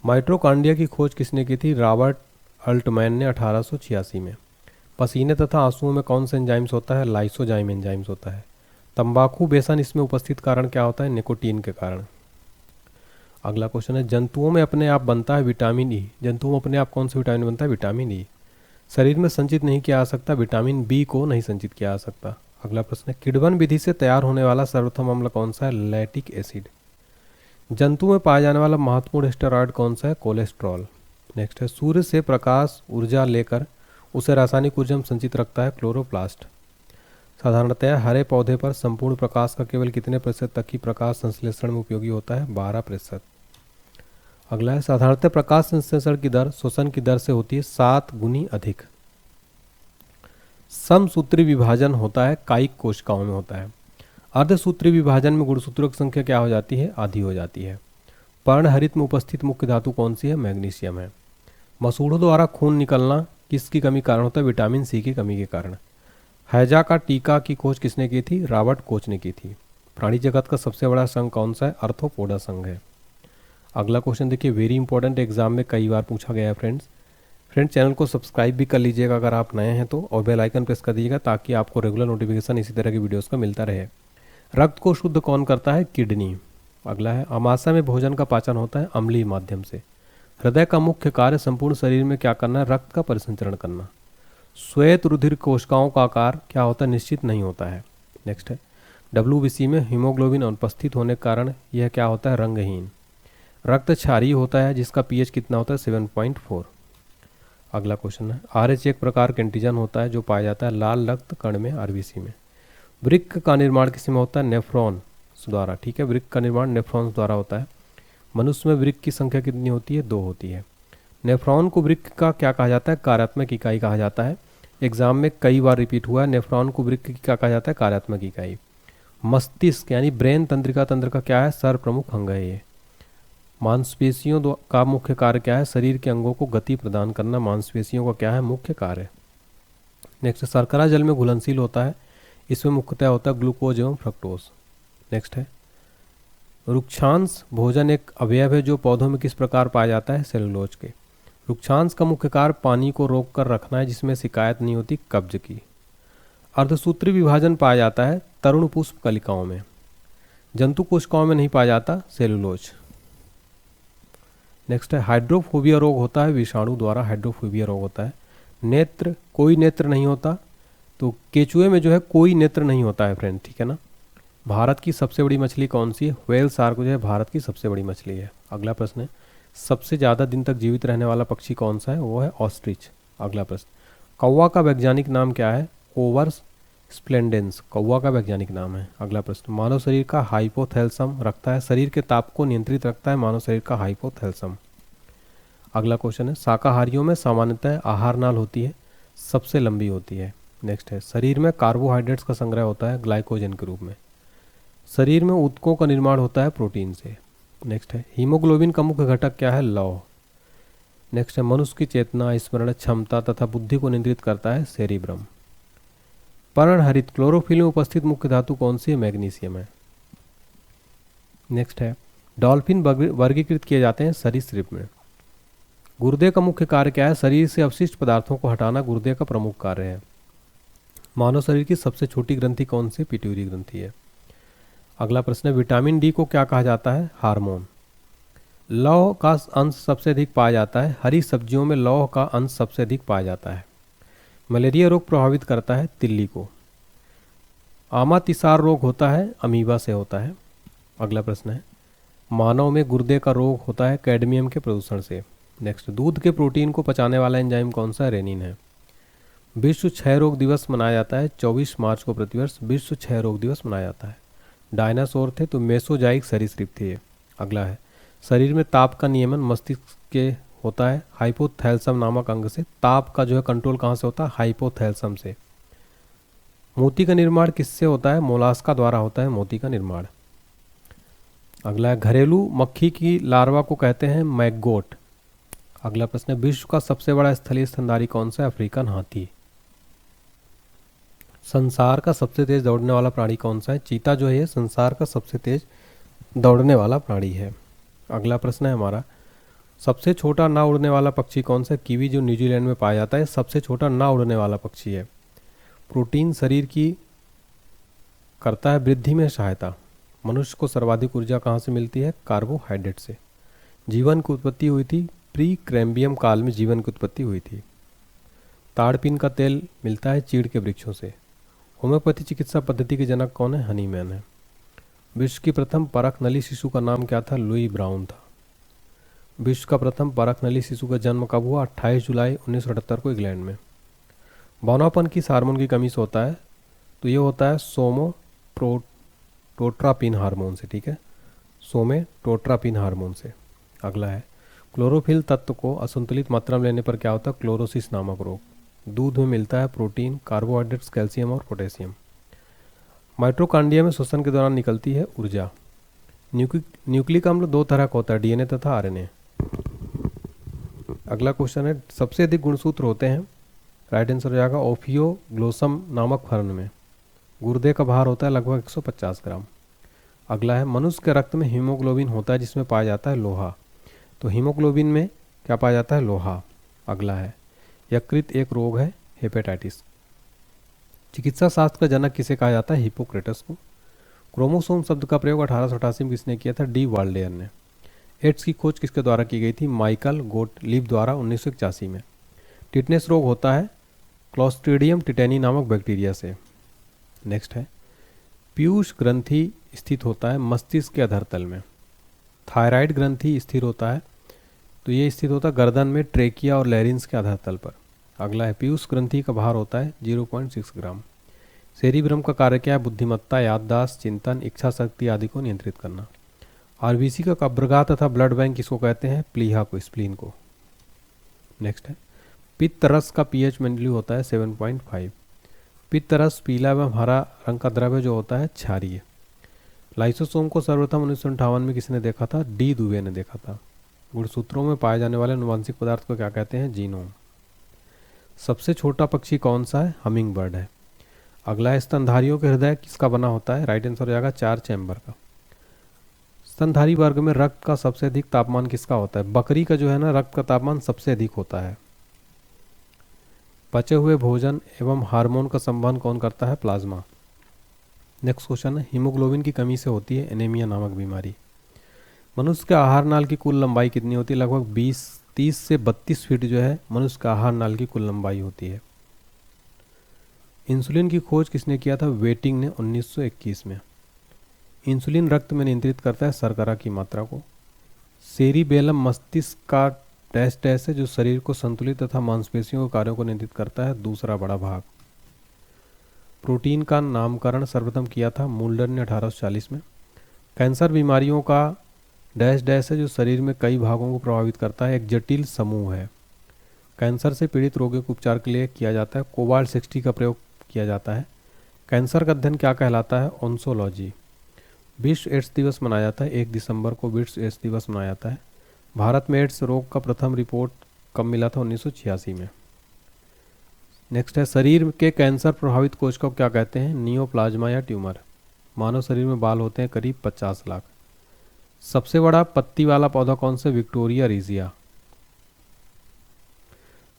माइटोकॉन्ड्रिया की खोज किसने की थी? रॉबर्ट अल्टमैन ने 1886 में। पसीने तथा आंसुओं में कौन सा एंजाइम्स होता है? लाइसोजाइम एंजाइम्स होता है। तंबाकू व्यसन इसमें उपस्थित कारण क्या होता है? निकोटीन के कारण। अगला क्वेश्चन है, जंतुओं में अपने आप बनता है विटामिन ई। जंतुओं में अपने आप कौन सा विटामिन बनता है? Vitamin E. शरीर में संचित नहीं किया जा सकता, विटामिन बी को नहीं संचित किया जा सकता। अगला प्रश्न है, किडवन विधि से तैयार होने वाला सर्वोत्तम अम्ल कौन सा है? Lactic acid. जंतु में पाया जाने वाला महत्वपूर्ण स्टेरॉयड कौन सा है? कोलेस्ट्रॉल। नेक्स्ट है, सूर्य से प्रकाश ऊर्जा लेकर उसे रासायनिक ऊर्जा में संचित रखता है क्लोरोप्लास्ट। साधारणतया हरे पौधे पर संपूर्ण प्रकाश का केवल कितने प्रतिशत तक की प्रकाश संश्लेषण में उपयोगी होता है? 12%। अगला है, साधारणतः प्रकाश संश्लेषण की दर शोषण की दर से होती है 7 गुनी अधिक। समसूत्री विभाजन होता है कायिक कोशिकाओं में होता है। अर्धसूत्री विभाजन में गुणसूत्रों की संख्या क्या हो जाती है? आधी हो जाती है। पर्णहरित में उपस्थित मुख्य धातु कौन सी है? मैग्नीशियम है। मसूड़ों द्वारा खून निकलना किसकी कमी कारण होता है? विटामिन सी की कमी के कारण। हैजा का टीका की खोज किसने की थी? रॉबर्ट कोच ने की थी। प्राणी जगत का सबसे बड़ा संघ कौन सा है? आर्थ्रोपोडा संघ है। अगला क्वेश्चन देखिए, वेरी इंपॉर्टेंट, एग्जाम में कई बार पूछा गया है फ्रेंड्स। चैनल को सब्सक्राइब भी कर लीजिएगा अगर आप नए हैं तो, और बेल आइकन प्रेस कर दीजिएगा ताकि आपको रेगुलर नोटिफिकेशन इसी तरह की वीडियोस का मिलता रहे। रक्त को शुद्ध कौन करता है? किडनी। अगला है, आमाशय में भोजन का पाचन होता है अम्लीय माध्यम से। हृदय का मुख्य कार्य संपूर्ण शरीर में क्या करना है? रक्त का परिसंचरण करना। श्वेत रुधिर कोशिकाओं का आकार क्या होता है? निश्चित नहीं होता है। नेक्स्ट है, WBC में हीमोग्लोबिन अनुपस्थित होने के कारण यह क्या होता है? रंगहीन। रक्त क्षारीय होता है जिसका pH कितना होता है? 7.4। अगला क्वेश्चन है, RH एक प्रकार का एंटीजन होता है जो पाया जाता है लाल रक्त कण में, RBC में। वृक्क का निर्माण किस में होता है? नेफ्रॉन द्वारा। ठीक है, वृक्क का निर्माण नेफ्रॉन्स द्वारा होता है। मनुष्य में वृक्क की संख्या कितनी होती है? 2 होती है। नेफ्रॉन को वृक्क का क्या कहा जाता है? कार्यात्मक इकाई कहा जाता है। एग्जाम में कई बार रिपीट हुआ है, नेफ्रॉन को वृक्क की क्या कहा जाता है? कार्यात्मक इकाई। मस्तिष्क यानी ब्रेन तंत्रिका तंत्र का क्या है? सर्वप्रमुख अंग है ये। मांसपेशियों का मुख्य कार्य क्या है? शरीर के अंगों को गति प्रदान करना मांसपेशियों का क्या है? मुख्य कार्य। नेक्स्ट, शर्करा जल में घुलनशील होता है, इसमें मुख्यतः होता है ग्लूकोज एवं फ्रक्टोज। नेक्स्ट है, रुक्षांश भोजन एक अवयव है जो पौधों में किस प्रकार पाया जाता है? सेलुलोज के। रुक्षांश का मुख्य कार्य पानी को रोक कर रखना है जिसमें शिकायत नहीं होती कब्ज की। अर्धसूत्री विभाजन पाया जाता है तरुण पुष्प कलिकाओं में। जंतु कोशिकाओं में नहीं पाया जाता सेलुलोज। नेक्स्ट है, हाइड्रोफोबिया रोग होता है विषाणु द्वारा हाइड्रोफोबिया रोग होता है। नेत्र, कोई नेत्र नहीं होता, तो केचुए में जो है कोई नेत्र नहीं होता है फ्रेंड। ठीक है ना। भारत की सबसे बड़ी मछली कौन सी है? व्हेल शार्क जो है भारत की सबसे बड़ी मछली है। अगला प्रश्न है, सबसे ज़्यादा दिन तक जीवित रहने वाला पक्षी कौन सा है? वो है ऑस्ट्रिच। अगला प्रश्न, कौवा का वैज्ञानिक नाम क्या है? ओवर्स स्प्लेंडेंस कौवा का वैज्ञानिक नाम है। अगला प्रश्न, मानव शरीर का हाइपोथैलेमस रखता है, शरीर के ताप को नियंत्रित रखता है मानव शरीर का हाइपोथैलेमस। अगला क्वेश्चन है, शाकाहारियों में सामान्यतः आहार नाल होती है, सबसे लंबी होती है। नेक्स्ट है, शरीर में कार्बोहाइड्रेट्स का संग्रह होता है ग्लाइकोजन के रूप में। शरीर में ऊतकों का निर्माण होता है प्रोटीन से। नेक्स्ट है, हीमोग्लोबिन का मुख्य घटक क्या है? लौह। नेक्स्ट है, मनुष्य की चेतना, स्मरण क्षमता तथा बुद्धि को नियंत्रित करता है सेरिब्रम। पर्णहरित क्लोरोफिल में उपस्थित मुख्य धातु कौन सी है? मैग्नीशियम है। नेक्स्ट है, डॉल्फिन वर्गीकृत किए जाते हैं सरीसृप में। गुर्दे का मुख्य कार्य क्या है? शरीर से अवशिष्ट पदार्थों को हटाना गुर्दे का प्रमुख कार्य है। मानव शरीर की सबसे छोटी ग्रंथि कौन सी? पिट्यूटरी ग्रंथि है। अगला प्रश्न है, विटामिन डी को क्या कहा जाता है? हार्मोन। लौह का अंश सबसे अधिक पाया जाता है, हरी सब्जियों में लौह का अंश सबसे अधिक पाया जाता है। मलेरिया रोग प्रभावित करता है तिल्ली को। आमातिसार रोग होता है अमीबा से होता है। अगला प्रश्न है, मानव में गुर्दे का रोग होता है कैडमियम के प्रदूषण से। नेक्स्ट, दूध के प्रोटीन को पचाने वाला एंजाइम कौन सा है? रेनिन है। विश्व क्षय रोग दिवस मनाया जाता है 24 मार्च को प्रतिवर्ष विश्व क्षय रोग दिवस मनाया जाता है। डायनासोर थे तो मेसोजाइक सरीसृप थे ये। अगला है, शरीर में ताप का नियमन मस्तिष्क के होता है हाइपोथैलेमस नामक अंग से। ताप का जो है कंट्रोल कहाँ से होता है? हाइपोथैलेमस से। मोती का निर्माण किससे होता है? मोलास्का द्वारा होता है मोती का निर्माण। अगला है, घरेलू मक्खी की लार्वा को कहते हैं मैगगोट। अगला प्रश्न है, विश्व का सबसे बड़ा स्थलीय स्तनधारी कौन सा है? अफ्रीकन हाथी। संसार का सबसे तेज दौड़ने वाला प्राणी कौन सा है? चीता जो है ये संसार का सबसे तेज दौड़ने वाला प्राणी है। अगला प्रश्न है हमारा, सबसे छोटा ना उड़ने वाला पक्षी कौन सा है? कीवी जो न्यूजीलैंड में पाया जाता है सबसे छोटा ना उड़ने वाला पक्षी है। प्रोटीन शरीर की करता है वृद्धि में सहायता। मनुष्य को सर्वाधिक ऊर्जा कहाँ से मिलती है? कार्बोहाइड्रेट से। जीवन की उत्पत्ति हुई थी प्री कैम्ब्रियम काल में, जीवन की उत्पत्ति हुई थी। ताड़पीन का तेल मिलता है चीड़ के वृक्षों से। होम्योपैथी चिकित्सा पद्धति के जनक कौन है? हनीमैन है। विश्व की प्रथम परख नली शिशु का नाम क्या था? लुई ब्राउन था। विश्व का प्रथम परख नली शिशु का जन्म कब हुआ? 28 जुलाई 1978 को इंग्लैंड में। बौनापन किस हार्मोन की कमी से होता है? तो ये होता है सोमेटोट्रोपिन हार्मोन से। ठीक है, सोमेटोट्रोपिन हार्मोन से। अगला है, क्लोरोफिल तत्व को असंतुलित मात्रा में लेने पर क्या होता है? क्लोरोसिस नामक रोग। दूध में मिलता है प्रोटीन, कार्बोहाइड्रेट्स, कैल्शियम और पोटेशियम। माइटोकॉन्ड्रिया में श्वसन के दौरान निकलती है ऊर्जा। न्यूक्लिक अम्ल दो तरह का होता है, डीएनए तथा आरएनए। अगला क्वेश्चन है, सबसे अधिक गुणसूत्र होते हैं? राइट आंसर हो जाएगा ओफियोग्लोसम नामक फर्न में। गुर्दे का भार होता है लगभग 150 ग्राम। अगला है, मनुष्य के रक्त में हीमोग्लोबिन होता है जिसमें पाया जाता है लोहा। तो हीमोग्लोबिन में क्या पाया जाता है? लोहा। अगला है, यकृत एक रोग है, हेपेटाइटिस। चिकित्सा शास्त्र का जनक किसे कहा जाता है? हिपोक्रेटस को। क्रोमोसोम शब्द का प्रयोग 1888 में किसने किया था? डी वाल्डेयर ने। एड्स की खोज किसके द्वारा की गई थी? माइकल गोटलीब द्वारा 1981 में। टिटनेस रोग होता है क्लोस्ट्रीडियम टिटेनी नामक बैक्टीरिया से। नेक्स्ट है, पीयूष ग्रंथि स्थित होता है मस्तिष्क के अधरतल में। थायराइड ग्रंथि स्थिर होता है, तो ये स्थित होता है गर्दन में, ट्रेकिया और लैरिंस के आधारतल पर। अगला है, पीयूष ग्रंथि का भार होता है 0.6 ग्राम। सेरिब्रम का कार्य क्या है? बुद्धिमत्ता, याददाश्त, चिंतन, इच्छा शक्ति आदि को नियंत्रित करना। आरबीसी का कब्रगाह तथा ब्लड बैंक किसको कहते हैं? प्लीहा को, स्प्लीन को। नेक्स्ट है, पित्त रस का पीएच वैल्यू होता है 7.5। पित्त रस पीला एवं हरा रंग का द्रव्य जो होता है क्षारीय। लाइसोसोम को सर्वप्रथम 1958 में किसने देखा था? डी दुबे ने देखा था। गुणसूत्रों में पाए जाने वाले अनुवांशिक पदार्थ को क्या कहते हैं? जीनोम। सबसे छोटा पक्षी कौन सा है? हमिंग बर्ड है। अगला है, स्तनधारियों के हृदय किसका बना होता है? राइट आंसर हो जाएगा 4 चैम्बर का। स्तनधारी वर्ग में रक्त का सबसे अधिक तापमान किसका होता है? बकरी का जो है ना, रक्त का तापमान सबसे अधिक होता है। पचे हुए भोजन एवं हार्मोन का संवहन कौन करता है? प्लाज्मा। नेक्स्ट क्वेश्चन है, हीमोग्लोबिन की कमी से होती है एनीमिया नामक बीमारी। मनुष्य के आहार नाल की कुल लंबाई कितनी होती है? लगभग 30 से 32 फीट जो है मनुष्य का आहार नाल की कुल लंबाई होती है। इंसुलिन की खोज किसने किया था? वेटिंग ने 1921 में। इंसुलिन रक्त में नियंत्रित करता है शर्करा की मात्रा को। सेरिबेलम मस्तिष्क का डैश डैश है जो शरीर को संतुलित तथा मांसपेशियों के कार्यों को नियंत्रित करता है, दूसरा बड़ा भाग। प्रोटीन का नामकरण सर्वप्रथम किया था मुल्डर ने 1840 में। कैंसर बीमारियों का डैश डैश है जो शरीर में कई भागों को प्रभावित करता है, एक जटिल समूह है। कैंसर से पीड़ित रोगियों के उपचार के लिए किया जाता है कोबाल्ट 60 का प्रयोग किया जाता है। कैंसर का अध्ययन क्या कहलाता है? ओंसोलॉजी। विश्व एड्स दिवस मनाया जाता है 1 दिसंबर को, विश्व एड्स दिवस मनाया जाता है। भारत में एड्स रोग का प्रथम रिपोर्ट कब मिला था? 1986 में। नेक्स्ट है, शरीर के कैंसर प्रभावित कोश को क्या कहते हैं? नियोप्लाज्मा या ट्यूमर। मानव शरीर में बाल होते हैं करीब 50 लाख। सबसे बड़ा पत्ती वाला पौधा कौन सा? Victoria regia.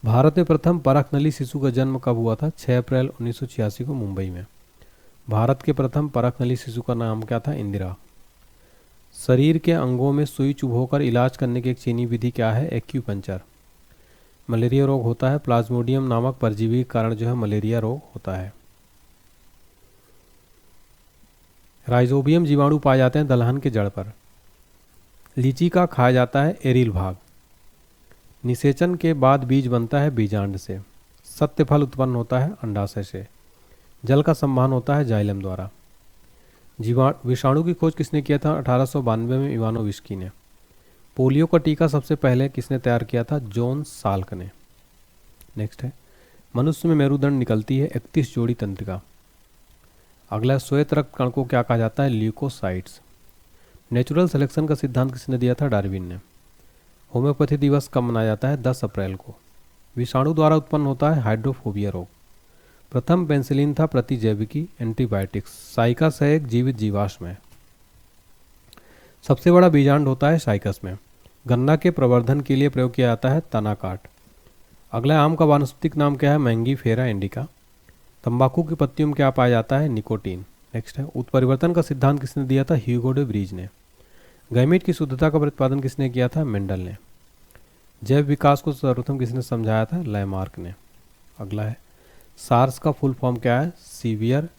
भारत में प्रथम परख नली शिशु का जन्म कब हुआ था? 6 अप्रैल 1986 को मुंबई में। भारत के प्रथम परख नली शिशु का नाम क्या था? इंदिरा। शरीर के अंगों में सुई चुभोकर इलाज करने की एक चीनी विधि क्या है? एक्यूपंक्चर। मलेरिया रोग होता है प्लाज्मोडियम नामक परजीवी के कारण जो है मलेरिया रोग होता है। राइजोबियम जीवाणु पाए जाते हैं दलहन के जड़ पर। लीची का खाया जाता है एरिल भाग। निषेचन के बाद बीज बनता है बीजांड से। सत्य फल उत्पन्न होता है अंडाशय से। जल का संवहन होता है जाइलम द्वारा। विषाणु की खोज किसने किया था? 1892 में इवानोविस्की ने। पोलियो का टीका सबसे पहले किसने तैयार किया था? जॉन साल्क ने। नेक्स्ट है, मनुष्य में मेरुदंड निकलती है 31 जोड़ी तंत्रिका। अगला, श्वेत रक्त कण को क्या कहा जाता है? ल्यूकोसाइट्स। नेचुरल सिलेक्शन का सिद्धांत किसने दिया था? डार्विन ने। होम्योपैथी दिवस कब मनाया जाता है? 10 अप्रैल को। विषाणु द्वारा उत्पन्न होता है हाइड्रोफोबिया रोग। प्रथम पेंसिलिन था प्रतिजैविकी एंटीबायोटिक्स। साइका एक जीवित जीवाश्म है। सबसे बड़ा बीजांड होता है साइकस में। गन्ना के प्रवर्धन के लिए प्रयोग किया जाता है तनाकाट। अगला, आम का वानस्पतिक नाम क्या है? Mangifera indica. तंबाकू की पत्तियों में क्या पाया जाता है? निकोटीन। नेक्स्ट है, उत्परिवर्तन का सिद्धांत किसने दिया था? ह्यूगो डे व्रीज ने। गैमीट की शुद्धता का प्रतिपादन किसने किया था? मेंडल ने। जैव विकास को सर्वप्रथम किसने समझाया था? लैमार्क ने। अगला है, सार्स का फुल फॉर्म क्या है? Severe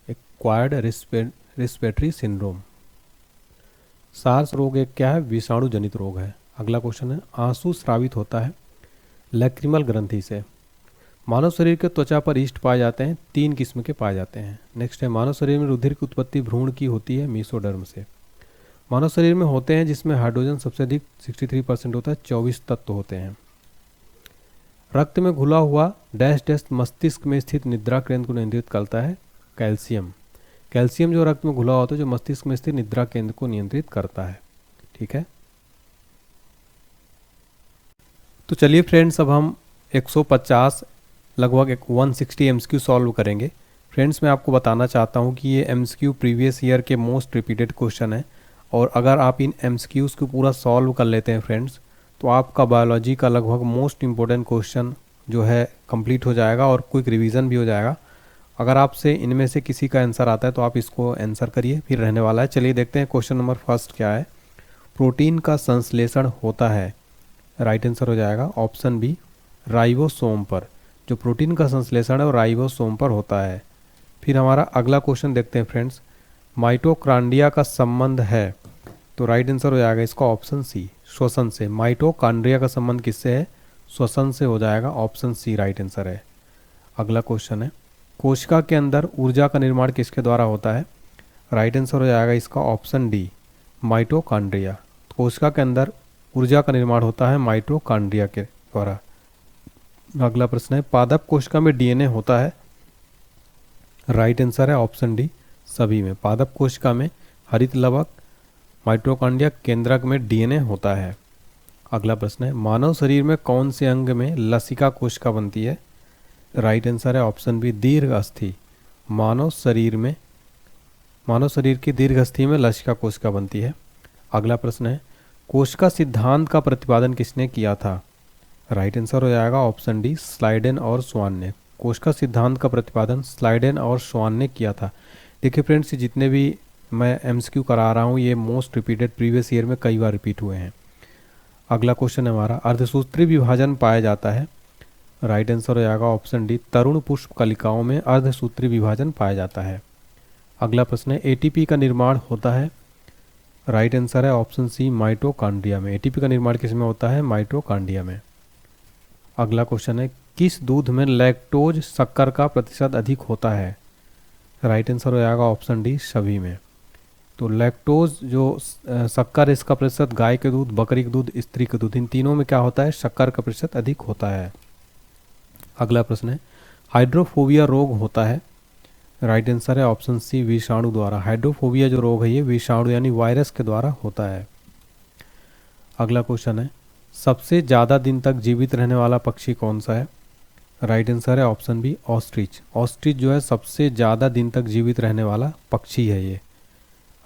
acquired respiratory syndrome. SARS रोग एक क्या है? विषाणु जनित रोग है। अगला क्वेश्चन है, आंसू स्रावित होता है लैक्रिमल ग्रंथि से। मानव शरीर के त्वचा पर ईस्ट पाए जाते हैं, 3 किस्म के पाए जाते हैं। नेक्स्ट है, मानव शरीर में रुधिर की उत्पत्ति भ्रूण की होती है मेसोडर्म से। मानव शरीर में होते हैं जिसमें हाइड्रोजन सबसे अधिक 63% होता है, 24 तत्व होते हैं। रक्त में घुला हुआ डैश डैश मस्तिष्क में स्थित निद्रा केंद्र को नियंत्रित करता है कैल्शियम। कैल्शियम जो रक्त में घुला होता है जो मस्तिष्क में स्थित निद्रा केंद्र को नियंत्रित करता है। ठीक है, तो चलिए फ्रेंड्स, अब हम 150 लगभग 160 एमसीक्यू सॉल्व करेंगे। फ्रेंड्स, मैं आपको बताना चाहता हूं कि ये एमसीक्यू प्रीवियस ईयर के मोस्ट रिपीटेड क्वेश्चन है, और अगर आप इन एमसीक्यूज़ को पूरा सॉल्व कर लेते हैं फ्रेंड्स, तो आपका बायोलॉजी का लगभग मोस्ट इंपॉर्टेंट क्वेश्चन जो है कंप्लीट हो जाएगा और क्विक रिवीजन भी हो जाएगा। अगर आपसे इनमें से किसी का आंसर आता है तो आप इसको आंसर करिए, फिर रहने वाला है। चलिए देखते हैं क्वेश्चन नंबर फर्स्ट क्या है। प्रोटीन का संश्लेषण होता है, राइट आंसर हो जाएगा ऑप्शन बी, राइबोसोम पर। जो प्रोटीन का संश्लेषण है वो राइबोसोम पर होता है। फिर हमारा अगला क्वेश्चन देखते हैं फ्रेंड्स, माइटोकॉन्ड्रिया का संबंध है, तो राइट आंसर हो जाएगा इसका ऑप्शन सी, श्वसन से। माइटोकॉन्ड्रिया का संबंध किससे है? श्वसन से हो जाएगा, ऑप्शन सी राइट आंसर है। अगला क्वेश्चन है, कोशिका के अंदर ऊर्जा का निर्माण किसके द्वारा होता है? राइट आंसर हो जाएगा इसका ऑप्शन डी, माइटोकॉन्ड्रिया। कोशिका के अंदर ऊर्जा का निर्माण होता है माइटोकॉन्ड्रिया के द्वारा। अगला प्रश्न है, पादप कोशिका में डीएनए होता है? राइट आंसर है ऑप्शन डी, सभी में। पादप कोशिका में हरित लवक माइटोकॉन्ड्रिया केंद्रक में डीएनए होता है। अगला प्रश्न है, मानव शरीर में कौन से अंग में लसिका कोशिका बनती है? राइट आंसर है ऑप्शन बी, दीर्घ अस्थि। मानव शरीर की दीर्घ अस्थि में लसिका कोशिका बनती है। अगला प्रश्न है, कोशिका सिद्धांत का प्रतिपादन किसने किया था? राइट आंसर हो जाएगा ऑप्शन डी, स्लाइडेन और स्वान ने। कोशिका सिद्धांत का प्रतिपादन स्लाइडेन और स्वान ने किया था। देखिए फ्रेंड्स, जितने भी मैं एमसीक्यू करा रहा हूँ ये मोस्ट रिपीटेड प्रीवियस ईयर में कई बार रिपीट हुए हैं। अगला क्वेश्चन है हमारा, अर्धसूत्री विभाजन पाया जाता है? राइट आंसर हो जाएगा ऑप्शन डी, तरुण पुष्प कलिकाओं में अर्धसूत्री विभाजन पाया जाता है। अगला प्रश्न है, एटीपी का निर्माण होता है? राइट आंसर है ऑप्शन सी, माइटोकॉन्ड्रिया में। एटीपी का निर्माण किस में होता है? माइटोकॉन्ड्रिया में। अगला क्वेश्चन है, किस दूध में लैक्टोज शक्कर का प्रतिशत अधिक होता है? राइट आंसर हो जाएगा ऑप्शन डी, सभी में। तो लैक्टोज जो शक्कर, इसका प्रतिशत गाय के दूध, बकरी के दूध, स्त्री के दूध, इन तीनों में क्या होता है? शक्कर का प्रतिशत अधिक होता है। अगला प्रश्न है, हाइड्रोफोबिया रोग होता है? राइट आंसर है ऑप्शन सी, विषाणु द्वारा। हाइड्रोफोबिया जो रोग है ये विषाणु यानी वायरस के द्वारा होता है। अगला क्वेश्चन है, सबसे ज़्यादा दिन तक जीवित रहने वाला पक्षी कौन सा है? राइट आंसर है ऑप्शन बी, ऑस्ट्रिच। ऑस्ट्रिच जो है सबसे ज़्यादा दिन तक जीवित रहने वाला पक्षी है ये।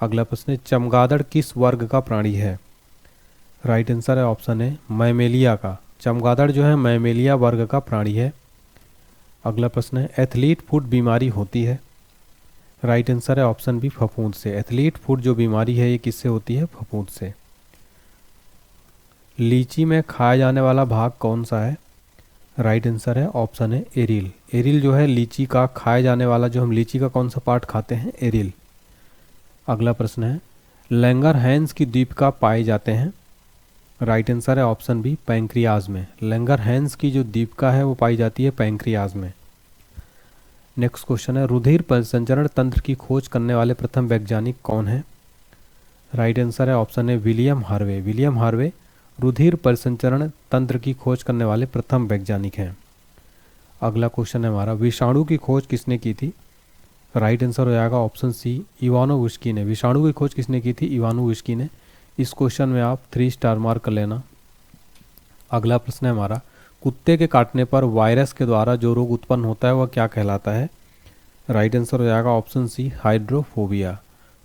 अगला प्रश्न है, चमगादड़ किस वर्ग का प्राणी है? राइट आंसर है ऑप्शन ए, मैमेलिया का। चमगादड़ जो है मैमेलिया वर्ग का प्राणी है। अगला प्रश्न है, एथलीट फुट बीमारी होती है? राइट आंसर है ऑप्शन बी, फफूंद से। एथलीट फुट जो बीमारी है ये किससे होती है? फफूंद से। लीची में खाया जाने वाला भाग कौन सा है? राइट आंसर है ऑप्शन है, एरिल। एरिल जो है लीची का खाया जाने वाला, जो हम लीची का कौन सा पार्ट खाते हैं? एरिल। अगला प्रश्न है, लैंगरहैंस की द्वीपिका पाए जाते हैं? राइट आंसर है ऑप्शन बी पैंक्रियाज में। लैंगरहैंस की जो द्वीपिका है वो पाई जाती है पैंक्रियाज में। नेक्स्ट क्वेश्चन है, रुधिर परिसंचरण तंत्र की खोज करने वाले प्रथम वैज्ञानिक कौन है? राइट आंसर है ऑप्शन है विलियम हार्वे। विलियम हार्वे रुधिर परिसंचरण तंत्र की खोज करने वाले प्रथम वैज्ञानिक हैं। अगला क्वेश्चन है हमारा, विषाणु की खोज किसने की थी? राइट आंसर हो जाएगा ऑप्शन सी इवानोविस्की ने। विषाणु की खोज किसने की थी? इवानोविस्की ने। इस क्वेश्चन में आप 3 स्टार मार्क कर लेना। अगला प्रश्न है हमारा, कुत्ते के काटने पर वायरस के द्वारा जो रोग उत्पन्न होता है वह क्या कहलाता है? राइट आंसर हो जाएगा ऑप्शन सी हाइड्रोफोबिया।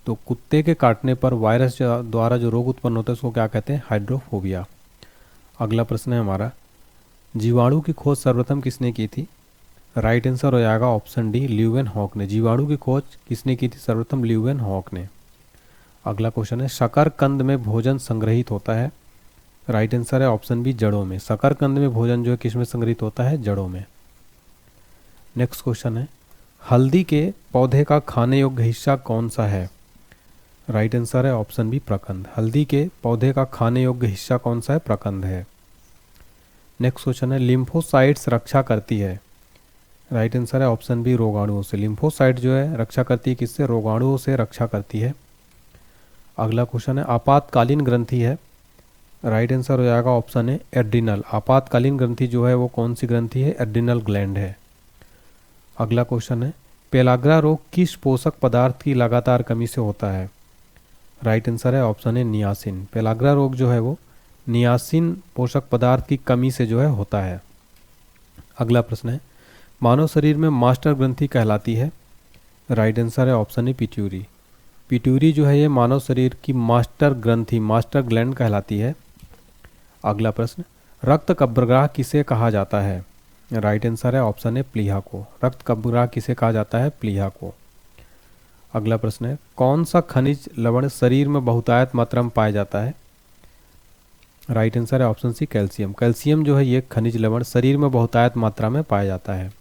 तो कुत्ते के काटने पर वायरस द्वारा जो रोग उत्पन्न होता है उसको क्या कहते हैं? हाइड्रोफोबिया। अगला प्रश्न है हमारा, जीवाणु की खोज सर्वप्रथम किसने की थी? राइट आंसर हो जाएगा ऑप्शन डी ल्यूवेनहॉक ने। जीवाणु की खोज किसने की थी सर्वप्रथम? ल्यूवेनहॉक ने। अगला क्वेश्चन है, शकरकंद में भोजन संग्रहित होता है? राइट आंसर है ऑप्शन बी जड़ों में। शकरकंद में भोजन जो है किस में संग्रहित होता है? जड़ों में। नेक्स्ट क्वेश्चन है, हल्दी के पौधे का खाने योग्य हिस्सा कौन सा है? राइट आंसर है ऑप्शन बी प्रकंद। हल्दी के पौधे का खाने योग्य हिस्सा कौन सा है? प्रकंद है। नेक्स्ट क्वेश्चन है, लिम्फोसाइट्स रक्षा करती है? राइट आंसर है ऑप्शन बी रोगाणुओं से। लिम्फोसाइट जो है रक्षा करती है किससे? रोगाणुओं से रक्षा करती है। अगला क्वेश्चन है, आपातकालीन ग्रंथि है? राइट आंसर हो जाएगा ऑप्शन है एड्रिनल। आपातकालीन ग्रंथि जो है वो कौन सी ग्रंथि है? एड्रिनल ग्लैंड है। अगला क्वेश्चन है, पेलाग्रा रोग किस पोषक पदार्थ की लगातार कमी से होता है? राइट आंसर है ऑप्शन है नियासिन। पेलाग्रा रोग जो है वो नियासिन पोषक पदार्थ की कमी से जो है होता है। अगला प्रश्न है, मानव शरीर में मास्टर ग्रंथि कहलाती है? राइट आंसर है ऑप्शन है पिट्यूरी। पिट्यूरी जो है ये मानव शरीर की मास्टर ग्रंथि, मास्टर ग्लैंड कहलाती है। अगला प्रश्न, रक्त कब्रगाह किसे कहा जाता है? राइट आंसर है ऑप्शन है प्लीहा को। रक्त कब्रगाह किसे कहा जाता है? प्लीहा को। अगला प्रश्न है, कौन सा खनिज लवण शरीर में बहुतायत मात्रा में पाया जाता है? राइट आंसर है ऑप्शन सी कैल्शियम। कैल्शियम जो है ये खनिज लवण शरीर में बहुतायत मात्रा में पाया जाता है।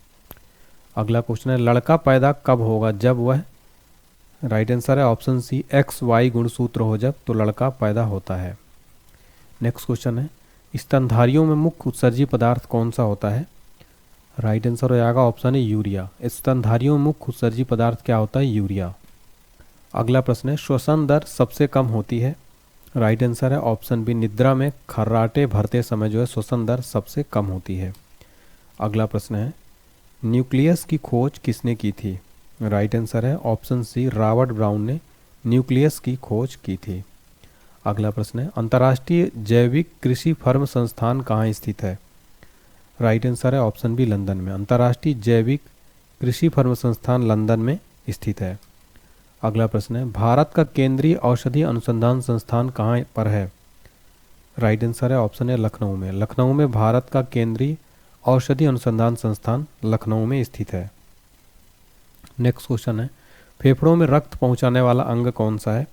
अगला क्वेश्चन है, लड़का पैदा कब होगा? जब वह? राइट आंसर है ऑप्शन सी XY गुणसूत्र हो जब तो लड़का पैदा होता है। नेक्स्ट क्वेश्चन है, स्तनधारियों में मुख्य उत्सर्जी पदार्थ कौन सा होता है? राइट आंसर हो जाएगा ऑप्शन है यूरिया। स्तनधारियों में मुख्य उत्सर्जी पदार्थ क्या होता है? यूरिया। अगला प्रश्न है, श्वसन दर सबसे कम होती है? राइट आंसर है ऑप्शन बी निद्रा में खर्राटे भरते समय जो है श्वसन दर सबसे कम होती है। अगला प्रश्न है, न्यूक्लियस की खोज किसने की थी? राइट आंसर है ऑप्शन सी रॉबर्ट ब्राउन ने न्यूक्लियस की खोज की थी। अगला प्रश्न है, अंतर्राष्ट्रीय जैविक कृषि फर्म संस्थान कहाँ स्थित है? राइट आंसर है ऑप्शन बी लंदन में। अंतर्राष्ट्रीय जैविक कृषि फर्म संस्थान लंदन में स्थित है। अगला प्रश्न है, भारत का केंद्रीय औषधि अनुसंधान संस्थान कहाँ पर है? राइट आंसर है ऑप्शन है लखनऊ में। लखनऊ में भारत का केंद्रीय औषधि अनुसंधान संस्थान लखनऊ में स्थित है। नेक्स्ट क्वेश्चन है, फेफड़ों में रक्त पहुंचाने वाला अंग कौन सा है?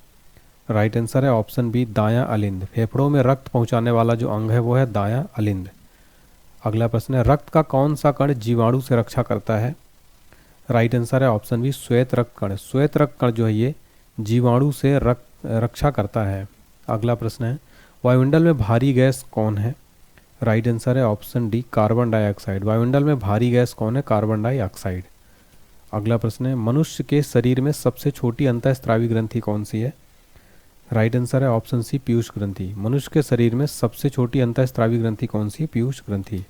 राइट आंसर है ऑप्शन बी दायां अलिंद। फेफड़ों में रक्त पहुंचाने वाला जो अंग है वो है दायां अलिंद। अगला प्रश्न है, रक्त का कौन सा कण जीवाणु से रक्षा करता है? राइट आंसर है ऑप्शन बी श्वेत रक्त कण। श्वेत रक्त कण जो है ये जीवाणु से रक्षा करता है। अगला प्रश्न है, वायुमंडल में भारी गैस कौन है? राइट आंसर है ऑप्शन डी कार्बन डाइऑक्साइड। वायुमंडल में भारी गैस कौन है? Carbon dioxide. अगला प्रश्न है, मनुष्य के शरीर में सबसे छोटी अंतःस्रावी ग्रंथि कौन सी है? राइट आंसर है ऑप्शन सी पीयूष ग्रंथि। मनुष्य के शरीर में सबसे छोटी अंतःस्रावी ग्रंथि कौन सी है? पीयूष ग्रंथि।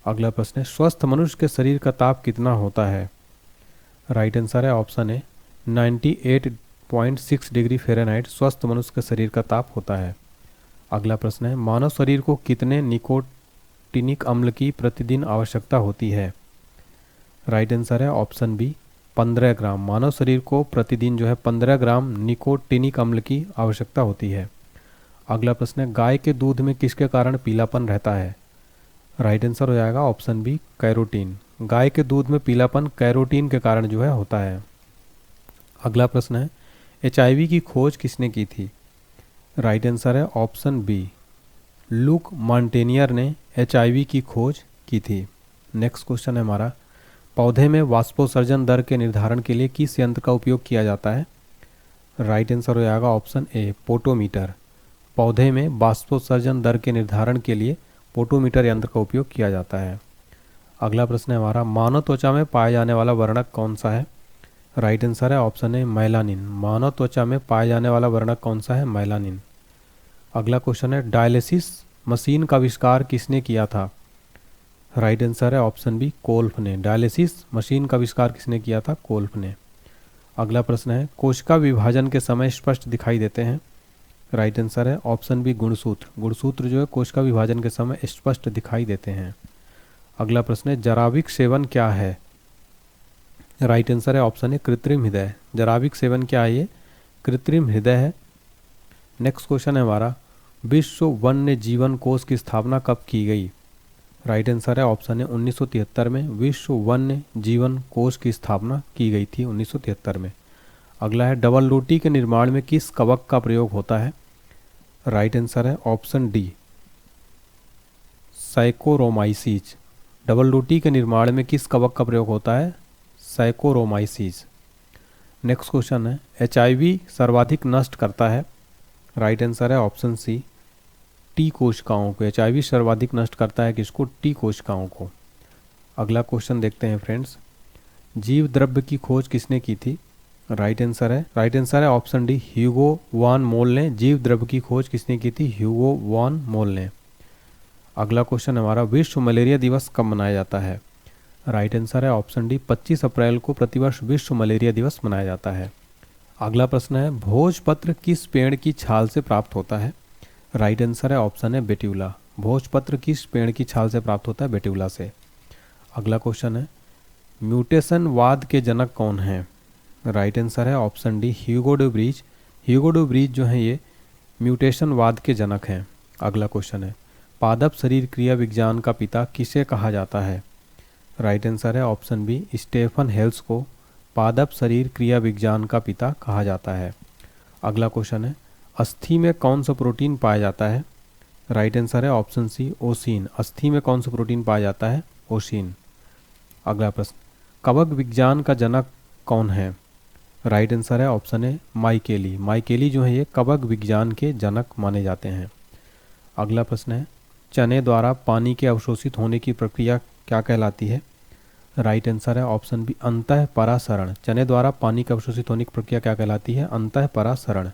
अगला प्रश्न है, स्वस्थ मनुष्य के शरीर का ताप कितना होता है? राइट आंसर है ऑप्शन है 98.6 डिग्री फ़ारेनहाइट स्वस्थ मनुष्य के शरीर का ताप होता है। अगला प्रश्न है, मानव शरीर को कितने निकोटिनिक अम्ल की प्रतिदिन आवश्यकता होती है? राइट आंसर है ऑप्शन बी 15 ग्राम। मानव शरीर को प्रतिदिन जो है 15 ग्राम निकोटिनिक अम्ल की आवश्यकता होती है। अगला प्रश्न है, गाय के दूध में किसके कारण पीलापन रहता है? राइट आंसर हो जाएगा ऑप्शन बी कैरोटीन। गाय के दूध में पीलापन कैरोटीन के कारण जो है होता है। अगला प्रश्न है, HIV की खोज किसने की थी? राइट आंसर है ऑप्शन बी लुक मॉन्टेनियर ने HIV की खोज की थी। नेक्स्ट क्वेश्चन है हमारा, पौधे में वाष्पोत्सर्जन दर के निर्धारण के लिए किस यंत्र का उपयोग किया जाता है? राइट आंसर हो जाएगा ऑप्शन ए पोटोमीटर। पौधे में बाष्पोत्सर्जन दर के निर्धारण के लिए पोटोमीटर यंत्र का उपयोग किया जाता है। अगला प्रश्न है हमारा, मानव त्वचा में पाया जाने वाला वर्णक कौन सा है? राइट आंसर है ऑप्शन ए मेलानिन। मानव त्वचा में पाया जाने वाला वर्णक कौन सा है? मेलानिन। अगला क्वेश्चन है, डायलिसिस मशीन का आविष्कार किसने किया था? राइट आंसर है ऑप्शन बी कोल्फ ने। डायलिसिस मशीन का आविष्कार किसने किया था? कोल्फ ने। अगला प्रश्न है, कोशिका विभाजन के समय स्पष्ट दिखाई देते हैं? राइट आंसर है ऑप्शन बी गुणसूत्र। गुणसूत्र जो है कोशिका विभाजन के समय स्पष्ट दिखाई देते हैं। अगला प्रश्न है, जराविक सेवन क्या है? राइट आंसर है ऑप्शन ए कृत्रिम हृदय। जराविक सेवन क्या है? ये कृत्रिम हृदय है। नेक्स्ट क्वेश्चन है हमारा, विश्व वन्य जीवन कोष की स्थापना कब की गई? राइट आंसर है ऑप्शन है 1973 में विश्व वन्य जीवन कोष की स्थापना की गई थी 1973 में। अगला है, डबल रोटी के निर्माण में किस कवक का प्रयोग होता है? राइट आंसर है ऑप्शन डी साइकोरोमाइसीज। डबल रोटी के निर्माण में किस कवक का प्रयोग होता है? साइकोरोमाइसीज। नेक्स्ट क्वेश्चन है, एचआईवी सर्वाधिक नष्ट करता है? राइट आंसर है ऑप्शन सी टी कोशिकाओं को। एचआईवी सर्वाधिक नष्ट करता है किसको? टी कोशिकाओं को। अगला क्वेश्चन देखते हैं फ्रेंड्स, जीव द्रव्य की खोज किसने की थी? राइट आंसर है ऑप्शन डी ह्यूगो वान मोल ने जीव द्रव्य की खोज किसने की थी? ह्यूगो वान मोल ने। अगला क्वेश्चन हमारा, विश्व मलेरिया दिवस कब मनाया जाता है? राइट आंसर है ऑप्शन डी 25 अप्रैल को प्रतिवर्ष विश्व मलेरिया दिवस मनाया जाता है। अगला प्रश्न है, भोजपत्र किस पेड़ की छाल से प्राप्त होता है? राइट आंसर है ऑप्शन है बेट्यूला। भोजपत्र किस पेड़ की छाल से प्राप्त होता है? बेट्यूला से। अगला क्वेश्चन है, म्यूटेशनवाद के जनक कौन हैं? राइट आंसर है option D Hugo de Vries. Hugo de Vries जो है ये म्यूटेशनवाद के जनक हैं। अगला क्वेश्चन है, पादप शरीर क्रिया विज्ञान का पिता किसे कहा जाता है? राइट आंसर है ऑप्शन बी स्टेफन हेल्स को पादप शरीर क्रिया विज्ञान का पिता कहा जाता है। अगला क्वेश्चन है, अस्थि में कौन सा प्रोटीन पाया जाता है? राइट आंसर है ऑप्शन सी ओसीन। अस्थि में कौन सा प्रोटीन पाया जाता है? ओसीन। अगला प्रश्न, कवक विज्ञान का जनक कौन है? राइट आंसर है ऑप्शन है माइकेली। माइकेली जो है ये कवक विज्ञान के जनक माने जाते हैं। अगला प्रश्न है, चने द्वारा पानी के अवशोषित होने की प्रक्रिया क्या कहलाती है? राइट आंसर है ऑप्शन बी अंतःपरासरण। चने द्वारा पानी के अवशोषित होने की प्रक्रिया क्या कहलाती है? अंतःपरासरण।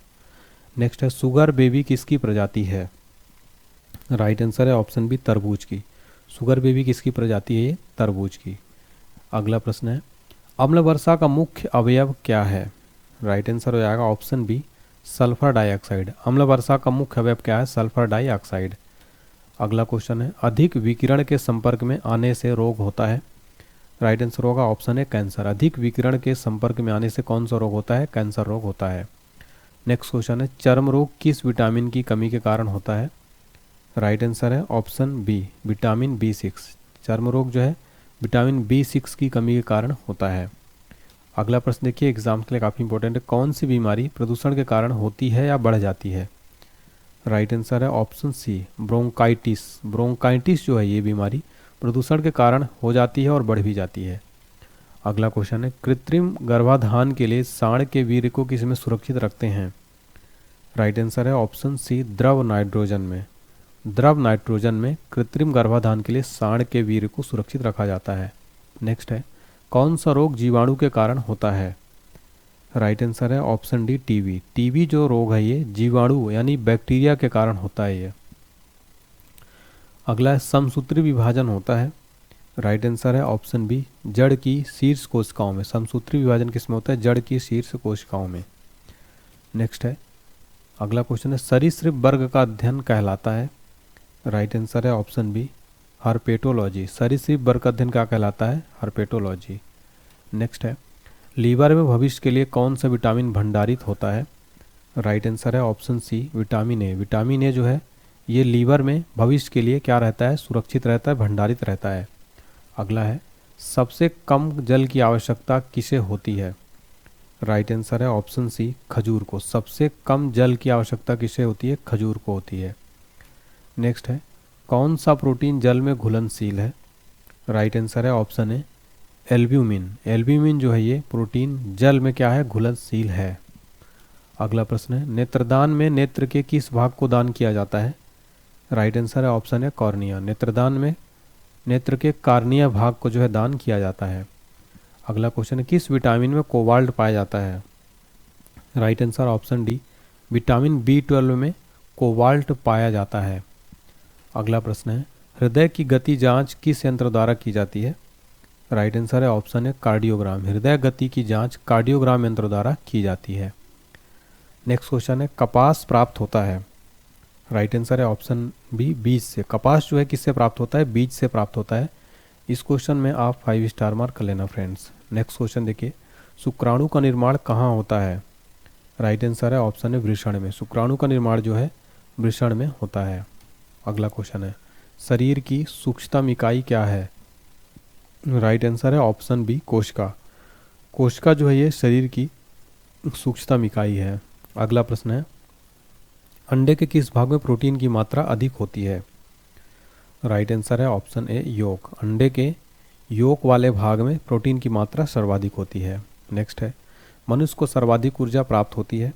नेक्स्ट है, शुगर बेबी किसकी प्रजाति है? राइट आंसर है ऑप्शन बी तरबूज की। शुगर बेबी किसकी प्रजाति है? ये तरबूज की। अगला प्रश्न है, अम्ल वर्षा का मुख्य अवयव क्या है? राइट आंसर हो जाएगा ऑप्शन बी सल्फर डाइऑक्साइड। अम्ल वर्षा का मुख्य अवयव क्या है? Sulphur dioxide. अगला क्वेश्चन है, अधिक विकिरण के संपर्क में आने से रोग होता है? राइट आंसर होगा ऑप्शन है कैंसर। अधिक विकिरण के संपर्क में आने से कौन सा रोग होता है? कैंसर रोग होता है। नेक्स्ट क्वेश्चन है, चर्म रोग किस विटामिन की कमी के कारण होता है? राइट आंसर है ऑप्शन बी विटामिन B6। चर्म रोग जो है विटामिन B6 की कमी के कारण होता है। अगला प्रश्न देखिए, एग्जाम के लिए काफ़ी इंपॉर्टेंट है, कौन सी बीमारी प्रदूषण के कारण होती है या बढ़ जाती है? राइट आंसर है ऑप्शन सी ब्रोंकाइटिस। ब्रोंकाइटिस जो है ये बीमारी प्रदूषण के कारण हो जाती है और बढ़ भी जाती है। अगला क्वेश्चन है, कृत्रिम गर्भाधान के लिए सांड के वीर्य को किस में सुरक्षित रखते हैं? राइट आंसर है ऑप्शन सी द्रव नाइट्रोजन में। द्रव नाइट्रोजन में कृत्रिम गर्भाधान के लिए सांड के वीर्य को सुरक्षित रखा जाता है। नेक्स्ट है, कौन सा रोग जीवाणु के कारण होता है? राइट आंसर है ऑप्शन डी टीबी। टीबी जो रोग है ये जीवाणु यानी बैक्टीरिया के कारण होता है ये। अगला है, समसूत्री विभाजन होता है? राइट आंसर है ऑप्शन बी जड़ की शीर्ष कोशिकाओं में। समसूत्री विभाजन किसमें होता है? जड़ की शीर्ष कोशिकाओं में। नेक्स्ट है, अगला क्वेश्चन है, सरीसृप वर्ग का अध्ययन कहलाता है? राइट आंसर है ऑप्शन बी हर्पेटोलॉजी। सरीसृप वर्ग का अध्ययन क्या कहलाता है? हर्पेटोलॉजी। नेक्स्ट है, लीवर में भविष्य के लिए कौन सा विटामिन भंडारित होता है? राइट आंसर है option C vitamin A. Vitamin A जो है ये लीवर में भविष्य के लिए क्या रहता है? सुरक्षित रहता है, भंडारित रहता है। अगला है, सबसे कम जल की आवश्यकता किसे होती है? राइट आंसर है ऑप्शन सी खजूर को। सबसे कम जल की आवश्यकता किसे होती है? खजूर को होती है। नेक्स्ट है, कौन सा प्रोटीन जल में घुलनशील है? राइट आंसर है ऑप्शन ए एल्ब्यूमिन। एल्ब्यूमिन जो है ये प्रोटीन जल में क्या है? घुलनशील है। अगला प्रश्न है, नेत्रदान में नेत्र के किस भाग को दान किया जाता है? राइट आंसर है ऑप्शन है कॉर्निया। नेत्रदान में नेत्र के कार्निया भाग को जो है दान किया जाता है। अगला क्वेश्चन है, किस विटामिन में कोबाल्ट पाया जाता है? Right answer option D, vitamin B12 में कोबाल्ट पाया जाता है। अगला प्रश्न है, हृदय की गति जांच किस यंत्र द्वारा की जाती है? राइट आंसर है ऑप्शन है कार्डियोग्राम। हृदय गति की जांच कार्डियोग्राम यंत्र द्वारा की जाती है। नेक्स्ट क्वेश्चन है, कपास प्राप्त होता है? राइट आंसर है ऑप्शन बी, बीज से। कपास जो है किससे प्राप्त होता है? बीज से प्राप्त होता है। इस क्वेश्चन में आप 5 स्टार मार्क कर लेना फ्रेंड्स। नेक्स्ट क्वेश्चन देखिए, शुक्राणु का निर्माण कहाँ होता है? राइट आंसर है ऑप्शन है वृषण में। शुक्राणु का निर्माण जो है वृषण में होता है। अगला क्वेश्चन है, शरीर की सूक्ष्मतम इकाई क्या है? राइट आंसर है ऑप्शन बी, कोशिका। कोशिका जो है ये शरीर की सूक्ष्मतम इकाई है। अगला प्रश्न है, अंडे के किस भाग में प्रोटीन की मात्रा अधिक होती है? राइट आंसर है ऑप्शन ए, योक। अंडे के योक वाले भाग में प्रोटीन की मात्रा सर्वाधिक होती है। नेक्स्ट है, मनुष्य को सर्वाधिक ऊर्जा प्राप्त होती है?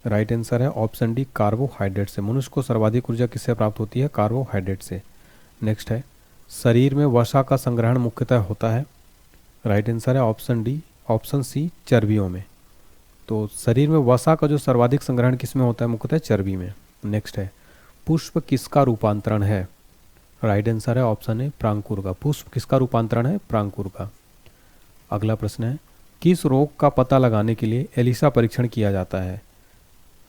राइट आंसर है ऑप्शन डी, कार्बोहाइड्रेट से। मनुष्य को सर्वाधिक ऊर्जा किससे प्राप्त होती है? कार्बोहाइड्रेट से। नेक्स्ट है, शरीर में वसा का संग्रहण मुख्यतः होता है? राइट आंसर है ऑप्शन डी, ऑप्शन सी, चर्बियों में। तो शरीर में वसा का जो सर्वाधिक संग्रहण किस में होता है? मुख्यतः चर्बी में। नेक्स्ट है, पुष्प किसका रूपांतरण है? राइट आंसर है ऑप्शन ए, प्रांकुर का। पुष्प किसका रूपांतरण है? प्रांकुर का। अगला प्रश्न है, किस रोग का पता लगाने के लिए एलिसा परीक्षण किया जाता है?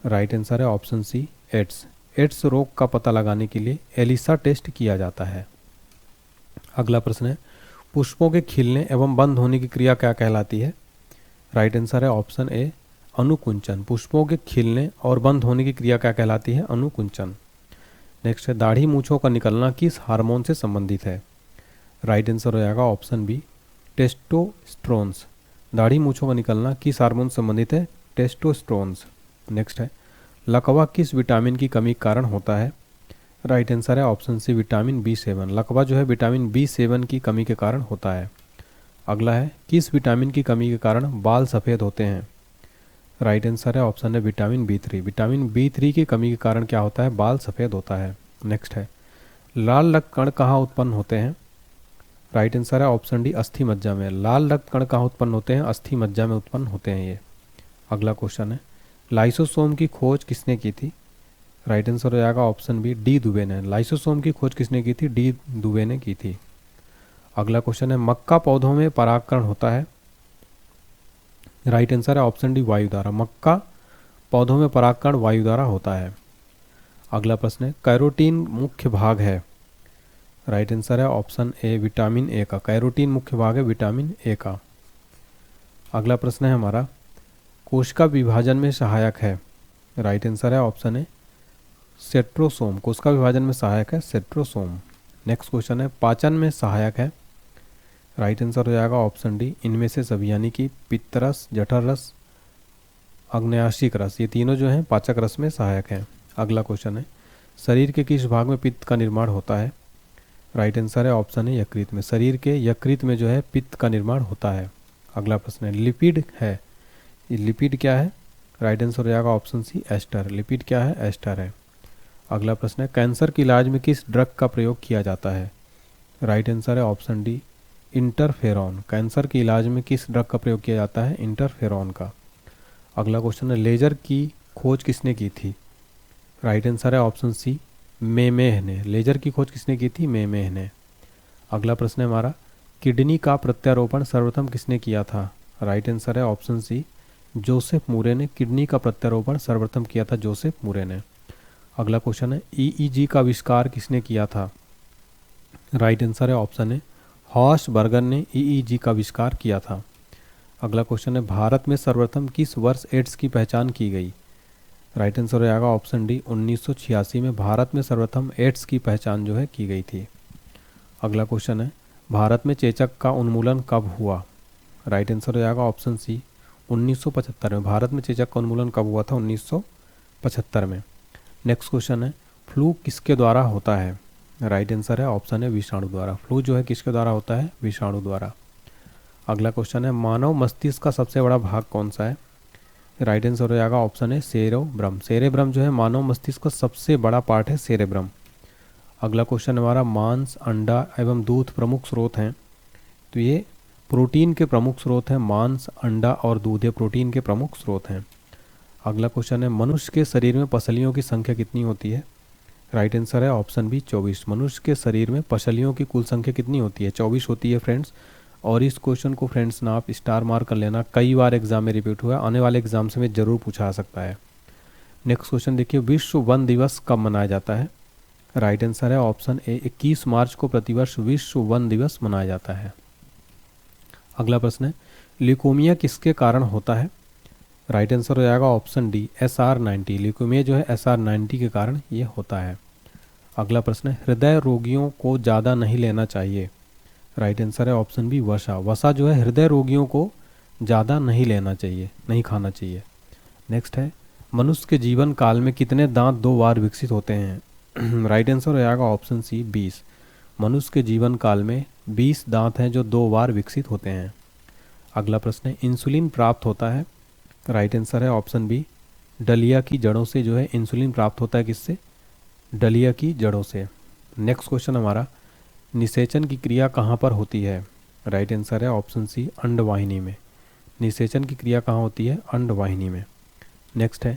राइट आंसर है ऑप्शन सी, एड्स। एड्स रोग का पता लगाने के लिए एलिसा टेस्ट किया जाता है। अगला प्रश्न है, पुष्पों के खिलने एवं बंद होने की क्रिया क्या कहलाती है? राइट आंसर है ऑप्शन ए, अनुकुंचन। पुष्पों के खिलने और बंद होने की क्रिया क्या कहलाती है? अनुकुंचन। नेक्स्ट है, दाढ़ी मूंछों का निकलना किस हार्मोन से संबंधित है? राइट आंसर हो जाएगा ऑप्शन बी, टेस्टोस्टेरोन्स। दाढ़ी मूंछों का निकलना किस हार्मोन से संबंधित है? टेस्टोस्टेरोन्स। नेक्स्ट है, लकवा किस विटामिन की कमी के कारण होता है? राइट आंसर है ऑप्शन सी, विटामिन B7। लकवा जो है विटामिन B7 की कमी के कारण होता है। अगला है, किस विटामिन की कमी के कारण बाल सफ़ेद होते हैं? राइट आंसर है ऑप्शन है विटामिन B3। विटामिन B3 की कमी के कारण क्या होता है? बाल सफ़ेद होता है। नेक्स्ट है, लाल रक्त कण कहाँ उत्पन्न होते हैं? राइट आंसर है ऑप्शन डी, अस्थि मज्जा में। लाल रक्त कण कहाँ उत्पन्न होते हैं? अस्थि मज्जा में उत्पन्न होते हैं ये। अगला क्वेश्चन है, लाइसोसोम की खोज किसने की थी? राइट आंसर हो जाएगा ऑप्शन बी, डी दुबे ने। लाइसोसोम की खोज किसने की थी? डी दुबे ने की थी। अगला क्वेश्चन है, मक्का पौधों में परागकण होता है? राइट आंसर है ऑप्शन डी, वायु द्वारा। मक्का पौधों में परागकण वायु द्वारा होता है। अगला प्रश्न है, कैरोटीन मुख्य भाग है? राइट आंसर है ऑप्शन ए, विटामिन ए का। कैरोटीन मुख्य भाग है विटामिन ए का। अगला प्रश्न है हमारा, कोशिका विभाजन में सहायक है? राइट आंसर है ऑप्शन ए, सेट्रोसोम। कोशिका विभाजन में सहायक है सेट्रोसोम। नेक्स्ट क्वेश्चन है, पाचन में सहायक है? राइट आंसर हो जाएगा ऑप्शन डी, इनमें से सभी, यानी कि पित्तरस, जठर रस, आग्नेयाशिक रस, ये तीनों जो हैं पाचक रस में सहायक हैं। अगला क्वेश्चन है, शरीर के किस भाग में पित्त का निर्माण होता है? राइट आंसर है ऑप्शन है यकृत में। शरीर के यकृत में जो है पित्त का निर्माण होता है। अगला प्रश्न है, लिपिड है? ये लिपिड क्या है? राइट आंसर हो जाएगा ऑप्शन सी, एस्टर। लिपिड क्या है? एस्टर है। अगला प्रश्न है, कैंसर के इलाज में किस ड्रग का प्रयोग किया जाता है? राइट आंसर है ऑप्शन डी, इंटरफेरॉन। कैंसर के इलाज में किस ड्रग का प्रयोग किया जाता है? इंटरफेरॉन का। अगला क्वेश्चन है, लेजर की खोज किसने की थी? राइट आंसर है ऑप्शन सी, मेमेह ने। लेजर की खोज किसने की थी? मेमेह ने। अगला प्रश्न है हमारा, किडनी का प्रत्यारोपण सर्वप्रथम किसने किया था? राइट आंसर है ऑप्शन सी, जोसेफ मूरे ने। किडनी का प्रत्यारोपण सर्वप्रथम किया था जोसेफ मूरे ने। अगला क्वेश्चन है, ईईजी का आविष्कार किसने किया था? राइट आंसर है ऑप्शन है, हॉर्स्ट बर्गर ने ईईजी का आविष्कार किया था। अगला क्वेश्चन है, भारत में सर्वप्रथम किस वर्ष एड्स की पहचान की गई? राइट आंसर हो जाएगा ऑप्शन डी, 1986 में भारत में सर्वप्रथम एड्स की पहचान जो है की गई थी। अगला क्वेश्चन है, भारत में चेचक का उन्मूलन कब हुआ? राइट आंसर हो जाएगा ऑप्शन सी, 1975 में। भारत में चेचक का उन्मूलन कब हुआ था? 1975 में। नेक्स्ट क्वेश्चन है, फ्लू किसके द्वारा होता है? राइट आंसर है ऑप्शन है, विषाणु द्वारा। फ्लू जो है किसके द्वारा होता है? विषाणु द्वारा। अगला क्वेश्चन है, मानव मस्तिष्क का सबसे बड़ा भाग कौन सा है? राइट आंसर हो जाएगा ऑप्शन है सेरेब्रम। सेरेब्रम जो है मानव मस्तिष्क का सबसे बड़ा पार्ट है सेरेब्रम। अगला क्वेश्चन हमारा, मांस, अंडा एवं दूध प्रमुख स्रोत हैं। तो ये प्रोटीन के प्रमुख स्रोत हैं। मांस, अंडा और दूध ये प्रोटीन के प्रमुख स्रोत हैं। अगला क्वेश्चन है, मनुष्य के शरीर में पसलियों की संख्या कितनी होती है? राइट आंसर है ऑप्शन बी 24। मनुष्य के शरीर में पसलियों की कुल संख्या कितनी होती है? 24 होती है फ्रेंड्स। और इस क्वेश्चन को फ्रेंड्स ना आप स्टार मार्क कर लेना, कई बार एग्जाम में रिपीट हुआ है, आने वाले एग्जाम से में जरूर पूछा आ सकता है। नेक्स्ट क्वेश्चन देखिए, विश्व वन दिवस कब मनाया जाता है? राइट आंसर है ऑप्शन ए 21 मार्च को प्रतिवर्ष विश्व वन दिवस मनाया जाता है। अगला प्रश्न है, ल्यूकोमिया किसके कारण होता है? राइट आंसर हो जाएगा ऑप्शन डी SR90। ल्यूकोमिया जो है SR90 के कारण ये होता है। अगला प्रश्न है, हृदय रोगियों को ज़्यादा नहीं लेना चाहिए। राइट आंसर है ऑप्शन बी वसा। वसा जो है हृदय रोगियों को ज़्यादा नहीं लेना चाहिए, नहीं खाना चाहिए। नेक्स्ट है, मनुष्य के जीवन काल में कितने दांत 2 बार विकसित होते हैं? राइट आंसर हो जाएगा ऑप्शन सी 20। मनुष्य के जीवन काल में 20 दांत हैं जो 2 बार विकसित होते हैं। अगला प्रश्न है, इंसुलिन प्राप्त होता है? राइट आंसर है ऑप्शन बी डलिया की जड़ों से जो है इंसुलिन प्राप्त होता है। किससे? डलिया की जड़ों से। नेक्स्ट क्वेश्चन हमारा, निषेचन की क्रिया कहाँ पर होती है? राइट आंसर है ऑप्शन सी अंडवाहिनी में। निषेचन की क्रिया कहाँ होती है? अंडवाहिनी में। नेक्स्ट है,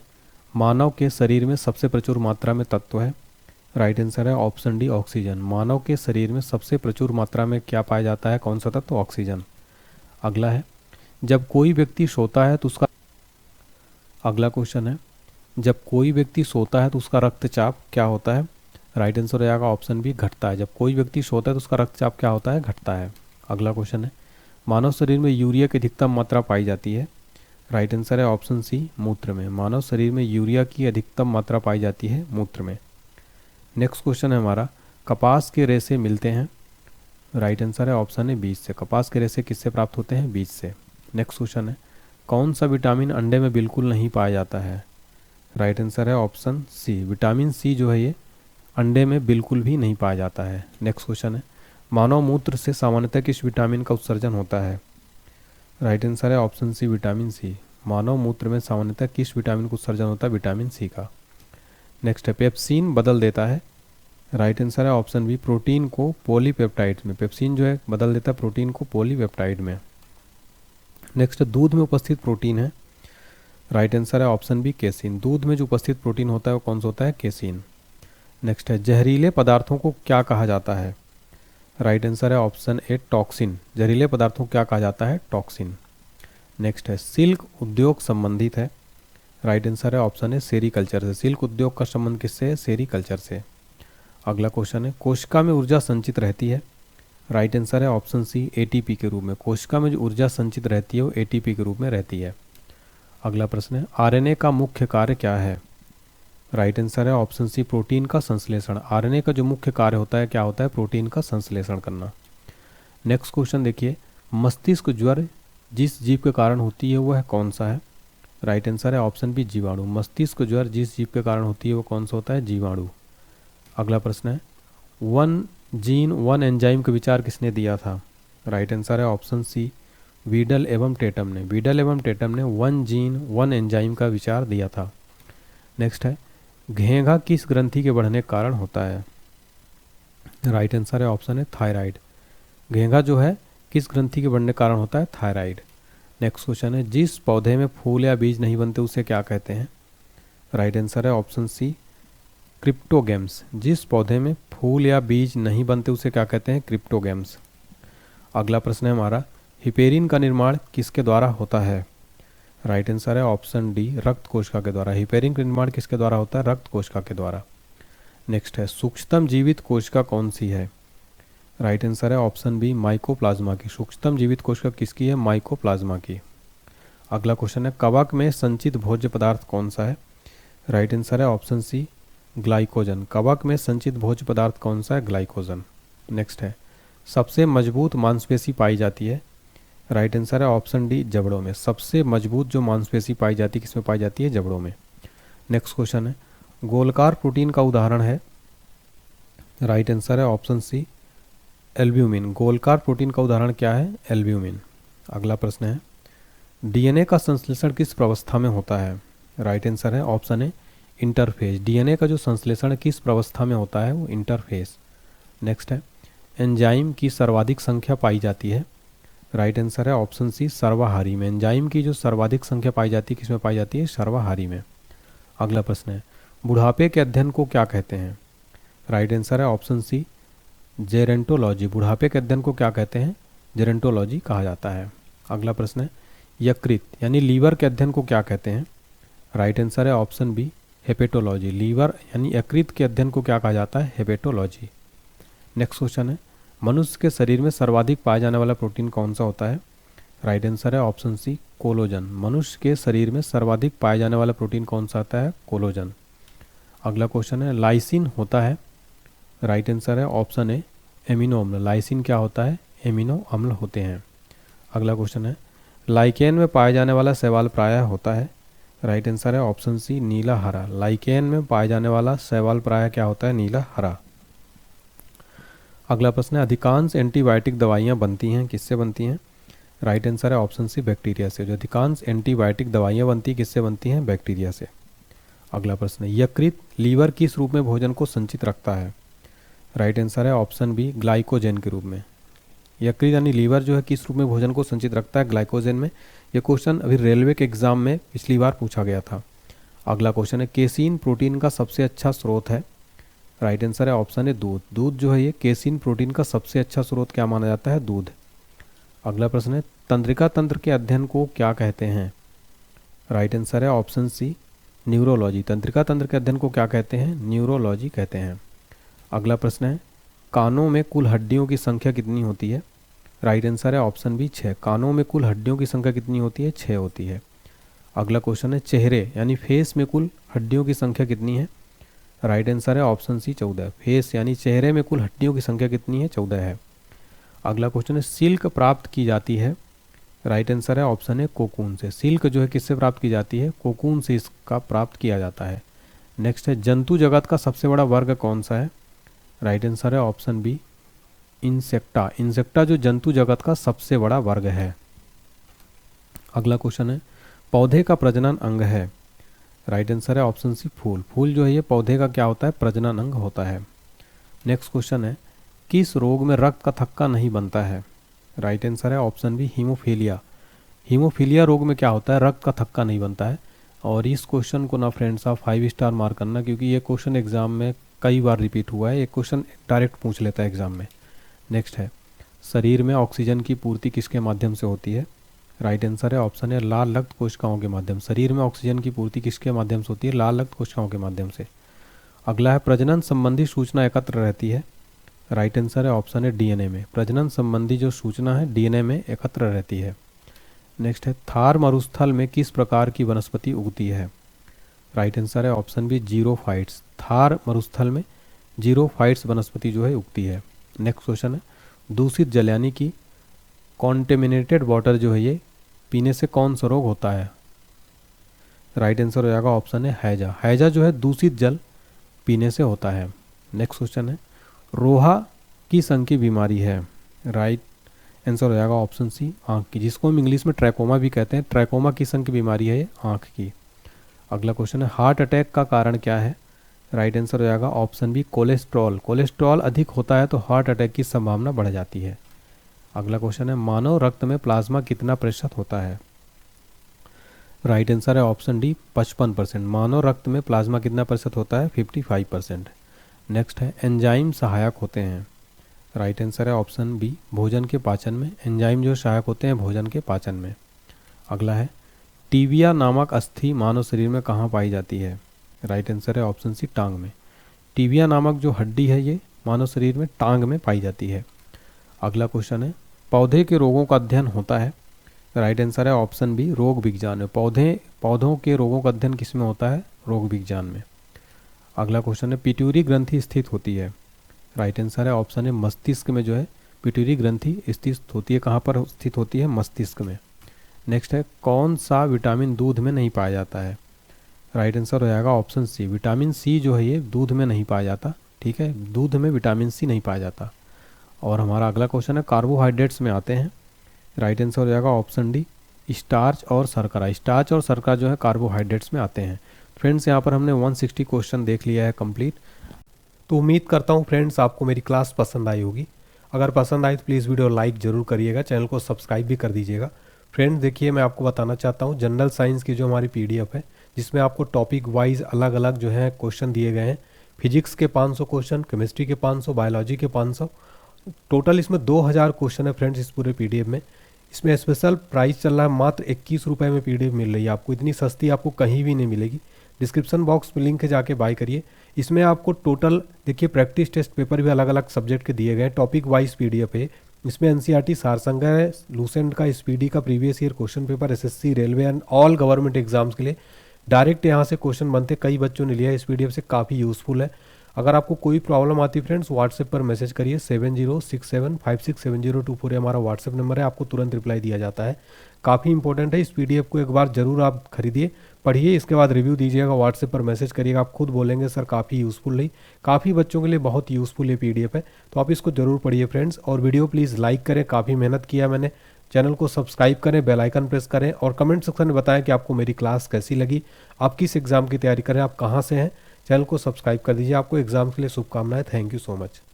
मानव के शरीर में सबसे प्रचुर मात्रा में तत्व है? राइट आंसर है ऑप्शन डी ऑक्सीजन। मानव के शरीर में सबसे प्रचुर मात्रा में क्या पाया जाता है? कौन सा तत्व? ऑक्सीजन। अगला है, जब कोई व्यक्ति सोता है तो उसका, अगला क्वेश्चन है, जब कोई व्यक्ति सोता है तो उसका रक्तचाप क्या होता है? राइट आंसर हो जाएगा ऑप्शन बी घटता है। जब कोई व्यक्ति सोता है तो उसका रक्तचाप क्या होता है? घटता है। अगला क्वेश्चन है, मानव शरीर में यूरिया की अधिकतम मात्रा पाई जाती है? राइट आंसर है ऑप्शन सी मूत्र में। मानव शरीर में यूरिया की अधिकतम मात्रा पाई जाती है मूत्र में। नेक्स्ट क्वेश्चन है हमारा, कपास के रेशे मिलते हैं? राइट आंसर है ऑप्शन है बीज से। कपास के रेशे किससे प्राप्त होते हैं? बीज से। नेक्स्ट क्वेश्चन है, कौन सा विटामिन अंडे में बिल्कुल नहीं पाया जाता है? राइट आंसर है ऑप्शन सी विटामिन सी जो है ये अंडे में बिल्कुल भी नहीं पाया जाता है। नेक्स्ट क्वेश्चन है, मानव मूत्र से सामान्यतः किस विटामिन का उत्सर्जन होता है? राइट आंसर है ऑप्शन सी विटामिन सी। मानव मूत्र में सामान्यतः किस विटामिन का उत्सर्जन होता है? विटामिन सी का। नेक्स्ट है, पेप्सिन बदल देता है? राइट आंसर है ऑप्शन बी प्रोटीन को पॉलीपेप्टाइड में। पेप्सिन जो है बदल देता है प्रोटीन को पॉलीपेप्टाइड में। नेक्स्ट, दूध में उपस्थित प्रोटीन है? राइट आंसर है ऑप्शन बी केसिन। दूध में जो उपस्थित प्रोटीन होता है वो कौन सा होता है? केसिन। नेक्स्ट है, जहरीले पदार्थों को क्या कहा जाता है? राइट आंसर है ऑप्शन ए टॉक्सिन। जहरीले पदार्थों को क्या कहा जाता है? टॉक्सिन। नेक्स्ट है, सिल्क उद्योग संबंधित है? राइट आंसर है ऑप्शन ए सेरीकल्चर से। सिल्क उद्योग का संबंध किससे है? सेरीकल्चर से। अगला क्वेश्चन है, कोशिका में ऊर्जा संचित रहती है? राइट आंसर है ऑप्शन सी एटीपी के रूप में। कोशिका में जो ऊर्जा संचित रहती है वो एटीपी के रूप में रहती है। अगला प्रश्न है, आरएनए का मुख्य कार्य क्या है? राइट आंसर है ऑप्शन सी प्रोटीन का संश्लेषण। आरएनए का जो मुख्य कार्य होता है क्या होता है? प्रोटीन का संश्लेषण करना। नेक्स्ट क्वेश्चन देखिए, मस्तिष्क ज्वर जिस जीव के कारण होती है वह कौन सा है? राइट आंसर है ऑप्शन बी जीवाणु। मस्तिष्क ज्वर जिस जीव के कारण होती है वो कौन सा होता है? जीवाणु। अगला प्रश्न है, वन जीन वन एंजाइम का विचार किसने दिया था? राइट आंसर है ऑप्शन सी वीडल एवं टेटम ने। वीडल एवं टेटम ने वन जीन वन एंजाइम का विचार दिया था। नेक्स्ट है, घेंघा किस ग्रंथि के बढ़ने के कारण होता है? राइट आंसर है ऑप्शन है थायराइड। घेंघा जो है किस ग्रंथि के बढ़ने के कारण होता है? थायराइड। नेक्स्ट क्वेश्चन है, जिस पौधे में फूल या बीज नहीं बनते उसे क्या कहते हैं? राइट आंसर है ऑप्शन सी क्रिप्टोगेम्स। जिस पौधे में फूल या बीज नहीं बनते उसे क्या कहते हैं? क्रिप्टोगेम्स। अगला प्रश्न है हमारा, हिपेरिन का निर्माण किसके द्वारा होता है? राइट आंसर है ऑप्शन डी रक्त कोशिका के द्वारा। हिपेरिन का निर्माण किसके द्वारा होता है? रक्त कोशिका के द्वारा। नेक्स्ट है, सूक्ष्मतम जीवित कोशिका कौन सी है? राइट आंसर है ऑप्शन बी माइकोप्लाज्मा की। सूक्ष्मतम जीवित कोशिका किसकी है? माइकोप्लाज्मा की। अगला क्वेश्चन है, कवक में संचित भोज्य पदार्थ कौन सा है? राइट आंसर है ऑप्शन सी ग्लाइकोजन। कवक में संचित भोज्य पदार्थ कौन सा है? ग्लाइकोजन। नेक्स्ट है, सबसे मजबूत मांसपेशी पाई जाती है? राइट आंसर है ऑप्शन डी जबड़ों में। सबसे मजबूत जो मांसपेशी पाई जाती है किसमें पाई जाती है? जबड़ों में। नेक्स्ट क्वेश्चन है, गोलकार प्रोटीन का उदाहरण है? राइट आंसर है ऑप्शन सी एल्ब्यूमिन। गोलकार प्रोटीन का उदाहरण क्या है? एल्ब्यूमिन। अगला प्रश्न है, डीएनए का संश्लेषण किस प्रवस्था में होता है? राइट आंसर है ऑप्शन ए इंटरफेज। डीएनए का जो संश्लेषण किस प्रवस्था में होता है वो इंटरफेज। नेक्स्ट है एंजाइम की सर्वाधिक संख्या पाई जाती है? राइट आंसर है ऑप्शन सी सर्वाहारी में। एंजाइम की जो सर्वाधिक संख्या पाई जाती है किसमें पाई जाती है? सर्वाहारी में। अगला प्रश्न है बुढ़ापे के अध्ययन को क्या कहते हैं? राइट आंसर है ऑप्शन सी जेरेंटोलॉजी। बुढ़ापे के अध्ययन को क्या कहते हैं? जेरेंटोलॉजी कहा जाता है। अगला प्रश्न है यकृत यानी लीवर के अध्ययन को क्या कहते हैं? राइट आंसर है ऑप्शन बी हेपेटोलॉजी। लीवर यानी यकृत के अध्ययन को क्या कहा जाता है? हेपेटोलॉजी। नेक्स्ट क्वेश्चन है मनुष्य के शरीर में सर्वाधिक पाया जाने वाला प्रोटीन कौन सा होता है? राइट आंसर है ऑप्शन सी कोलोजन। मनुष्य के शरीर में सर्वाधिक पाया जाने वाला प्रोटीन कौन सा होता है? कोलोजन। अगला क्वेश्चन है लाइसिन होता है? राइट आंसर है ऑप्शन ए एमिनो अम्ल। लाइसिन क्या होता है? एमिनो अम्ल होते हैं। अगला क्वेश्चन है लाइकेन में पाया जाने वाला शैवाल प्रायः होता है? राइट आंसर है ऑप्शन सी नीला हरा। लाइकेन में पाया जाने वाला शैवाल प्रायः क्या होता है? नीला हरा। अगला प्रश्न है अधिकांश एंटीबायोटिक दवाइयाँ बनती हैं किससे बनती हैं? राइट आंसर है ऑप्शन सी बैक्टीरिया से। जो अधिकांश एंटीबायोटिक दवाइयाँ बनती हैं किससे बनती हैं? बैक्टीरिया से। अगला प्रश्न है यकृत लीवर किस रूप में भोजन को संचित रखता है? राइट आंसर है ऑप्शन बी ग्लाइकोजन के रूप में। यकृत यानी लीवर जो है किस रूप में भोजन को संचित रखता है? ग्लाइकोजन में। यह क्वेश्चन अभी रेलवे के एग्जाम में पिछली बार पूछा गया था। अगला क्वेश्चन है केसीन प्रोटीन का सबसे अच्छा स्रोत है? राइट आंसर है ऑप्शन है दूध। दूध जो है ये केसीन प्रोटीन का सबसे अच्छा स्रोत क्या माना जाता है? दूध। अगला प्रश्न है तंत्रिका तंत्र के अध्ययन को क्या कहते हैं? राइट आंसर है ऑप्शन सी न्यूरोलॉजी। तंत्रिका तंत्र के अध्ययन को क्या कहते हैं? न्यूरोलॉजी कहते हैं। अगला प्रश्न है कानों में कुल हड्डियों की संख्या कितनी होती है? राइट आंसर है ऑप्शन बी 6। कानों में कुल हड्डियों की संख्या कितनी होती है? 6 होती है। अगला क्वेश्चन है चेहरे यानी फेस में कुल हड्डियों की संख्या कितनी है? राइट आंसर है ऑप्शन सी 14। फेस यानी चेहरे में कुल हड्डियों की संख्या कितनी है? 14 है। अगला क्वेश्चन है सिल्क प्राप्त की जाती है? राइट आंसर है ऑप्शन है कोकून से। सिल्क जो है किससे प्राप्त की जाती है? कोकून से इसका प्राप्त किया जाता है। नेक्स्ट है जंतु जगत का सबसे बड़ा वर्ग कौन सा है? राइट आंसर है ऑप्शन बी इंसेक्टा। इंसेक्टा जो जंतु जगत का सबसे बड़ा वर्ग है। अगला क्वेश्चन है पौधे का प्रजनन अंग है? राइट आंसर है ऑप्शन सी फूल। फूल जो है ये पौधे का क्या होता है? प्रजनन अंग होता है। नेक्स्ट क्वेश्चन है किस रोग में रक्त का थक्का नहीं बनता है? राइट आंसर है ऑप्शन बी हीमोफीलिया। हीमोफीलिया रोग में क्या होता है? रक्त का थक्का नहीं बनता है। और इस क्वेश्चन को ना फ्रेंड्स आप 5 स्टार मार्क करना क्योंकि ये क्वेश्चन एग्जाम में कई बार रिपीट हुआ है। एक क्वेश्चन डायरेक्ट पूछ लेता है एग्जाम में। नेक्स्ट है शरीर में ऑक्सीजन की पूर्ति किसके माध्यम से होती है? राइट आंसर है ऑप्शन है लाल रक्त कोशिकाओं के माध्यम। शरीर में ऑक्सीजन की पूर्ति किसके माध्यम से होती है? लाल रक्त कोशिकाओं के माध्यम से। अगला है प्रजनन संबंधी सूचना एकत्र रहती है? राइट आंसर है ऑप्शन है डीएनए में। प्रजनन संबंधी जो सूचना है डीएनए में एकत्र रहती है। नेक्स्ट है थार मरुस्थल में किस प्रकार की वनस्पति उगती है? राइट आंसर है ऑप्शन बी जीरोफाइट्स। थार मरुस्थल में जीरोफाइट्स वनस्पति जो है उगती है। नेक्स्ट क्वेश्चन है दूषित जल यानी कि कॉन्टेमिनेटेड वाटर जो है ये पीने से कौन सा रोग होता है? राइट आंसर हो जाएगा ऑप्शन है हैजा। हैजा जो है दूषित जल पीने से होता है। नेक्स्ट क्वेश्चन है रोहा किस अंग की बीमारी है? राइट आंसर हो जाएगा ऑप्शन सी आँख की, जिसको हम इंग्लिश में ट्रैकोमा भी कहते हैं। ट्रैकोमा किस अंग की बीमारी है? ये आँख की। अगला क्वेश्चन है हार्ट अटैक का कारण क्या है? राइट आंसर हो जाएगा ऑप्शन बी कोलेस्ट्रॉल। कोलेस्ट्रॉल अधिक होता है तो हार्ट अटैक की संभावना बढ़ जाती है। अगला क्वेश्चन है मानव रक्त में प्लाज्मा कितना प्रतिशत होता है? राइट आंसर है ऑप्शन डी 55%। मानव रक्त में प्लाज्मा कितना प्रतिशत होता है? 55%। नेक्स्ट है एंजाइम सहायक होते हैं? राइट आंसर है ऑप्शन बी भोजन के पाचन में। एंजाइम जो सहायक होते हैं भोजन के पाचन में। अगला है टीबिया नामक अस्थि मानव शरीर में कहाँ पाई जाती है? राइट आंसर है ऑप्शन सी टांग में। टीबिया नामक जो हड्डी है ये मानव शरीर में टांग में पाई जाती है। अगला क्वेश्चन है पौधे के रोगों का अध्ययन होता है? राइट आंसर है ऑप्शन बी रोग विज्ञान में। पौधों के रोगों का अध्ययन किस में होता है? रोग विज्ञान में। अगला क्वेश्चन है पिट्यूटरी ग्रंथि स्थित होती है? राइट आंसर है ऑप्शन है मस्तिष्क में जो है पिट्यूटरी ग्रंथि स्थित होती है। कहाँ पर स्थित होती है? मस्तिष्क में। नेक्स्ट है कौन सा विटामिन दूध में नहीं पाया जाता है? राइट आंसर हो जाएगा ऑप्शन सी विटामिन सी जो है ये दूध में नहीं पाया जाता। ठीक है, दूध में विटामिन सी नहीं पाया जाता। और हमारा अगला क्वेश्चन है कार्बोहाइड्रेट्स में आते हैं? राइट आंसर हो जाएगा ऑप्शन डी स्टार्च और शर्करा। स्टार्च और शर्करा जो है कार्बोहाइड्रेट्स में आते हैं। फ्रेंड्स यहाँ पर हमने 160 क्वेश्चन देख लिया है कंप्लीट। तो उम्मीद करता हूँ फ्रेंड्स आपको मेरी क्लास पसंद आई होगी। अगर पसंद आई तो प्लीज़ वीडियो लाइक ज़रूर करिएगा, चैनल को सब्सक्राइब भी कर दीजिएगा। फ्रेंड्स देखिए, मैं आपको बताना चाहता हूँ जनरल साइंस की जो हमारी PDF है, जिसमें आपको टॉपिक वाइज अलग अलग जो है क्वेश्चन दिए गए हैं। फिजिक्स के 500 क्वेश्चन, केमिस्ट्री के 500, बायोलॉजी के 500, टोटल इसमें 2000 क्वेश्चन है फ्रेंड्स इस पूरे PDF में। इसमें स्पेशल प्राइस चल रहा है, मात्र 21 रुपये में PDF मिल रही है आपको। इतनी सस्ती आपको कहीं भी नहीं मिलेगी। डिस्क्रिप्शन बॉक्स में लिंक है, जाके बाय करिए। इसमें आपको टोटल देखिए प्रैक्टिस टेस्ट पेपर भी अलग अलग सब्जेक्ट के दिए गए हैं। टॉपिक वाइज PDF है। इसमें NCERT सारसंग्रह है, लूसेंट का, SPD का previous year question paper, SSC, railway and all government exams के लिए डायरेक्ट यहाँ से क्वेश्चन बनते। कई बच्चों ने लिया है, इस PDF से काफ़ी यूज़फुल है। अगर आपको कोई प्रॉब्लम आती है फ्रेंड्स, व्हाट्सएप पर मैसेज करिए। 7067567024 हमारा व्हाट्सएप नंबर है, आपको तुरंत रिप्लाई दिया जाता है। काफ़ी इंपॉर्टेंट है, इस PDF को एक बार ज़रूर आप खरीदिए, पढ़िए, इसके बाद रिव्यू दीजिएगा, व्हाट्सएप पर मैसेज करिएगा। आप खुद बोलेंगे सर काफ़ी यूज़फुल रही। काफ़ी बच्चों के लिए बहुत यूज़फुल ये PDF है, तो आप इसको ज़रूर पढ़िए फ्रेंड्स। और वीडियो प्लीज़ लाइक करें, काफ़ी मेहनत किया मैंने। चैनल को सब्सक्राइब करें, बेल आइकन प्रेस करें, और कमेंट सेक्शन में बताएं कि आपको मेरी क्लास कैसी लगी, आप किस एग्ज़ाम की तैयारी करें, आप कहाँ से हैं। चैनल को सब्सक्राइब कर दीजिए। आपको एग्ज़ाम के लिए शुभकामनाएं। Thank you so much.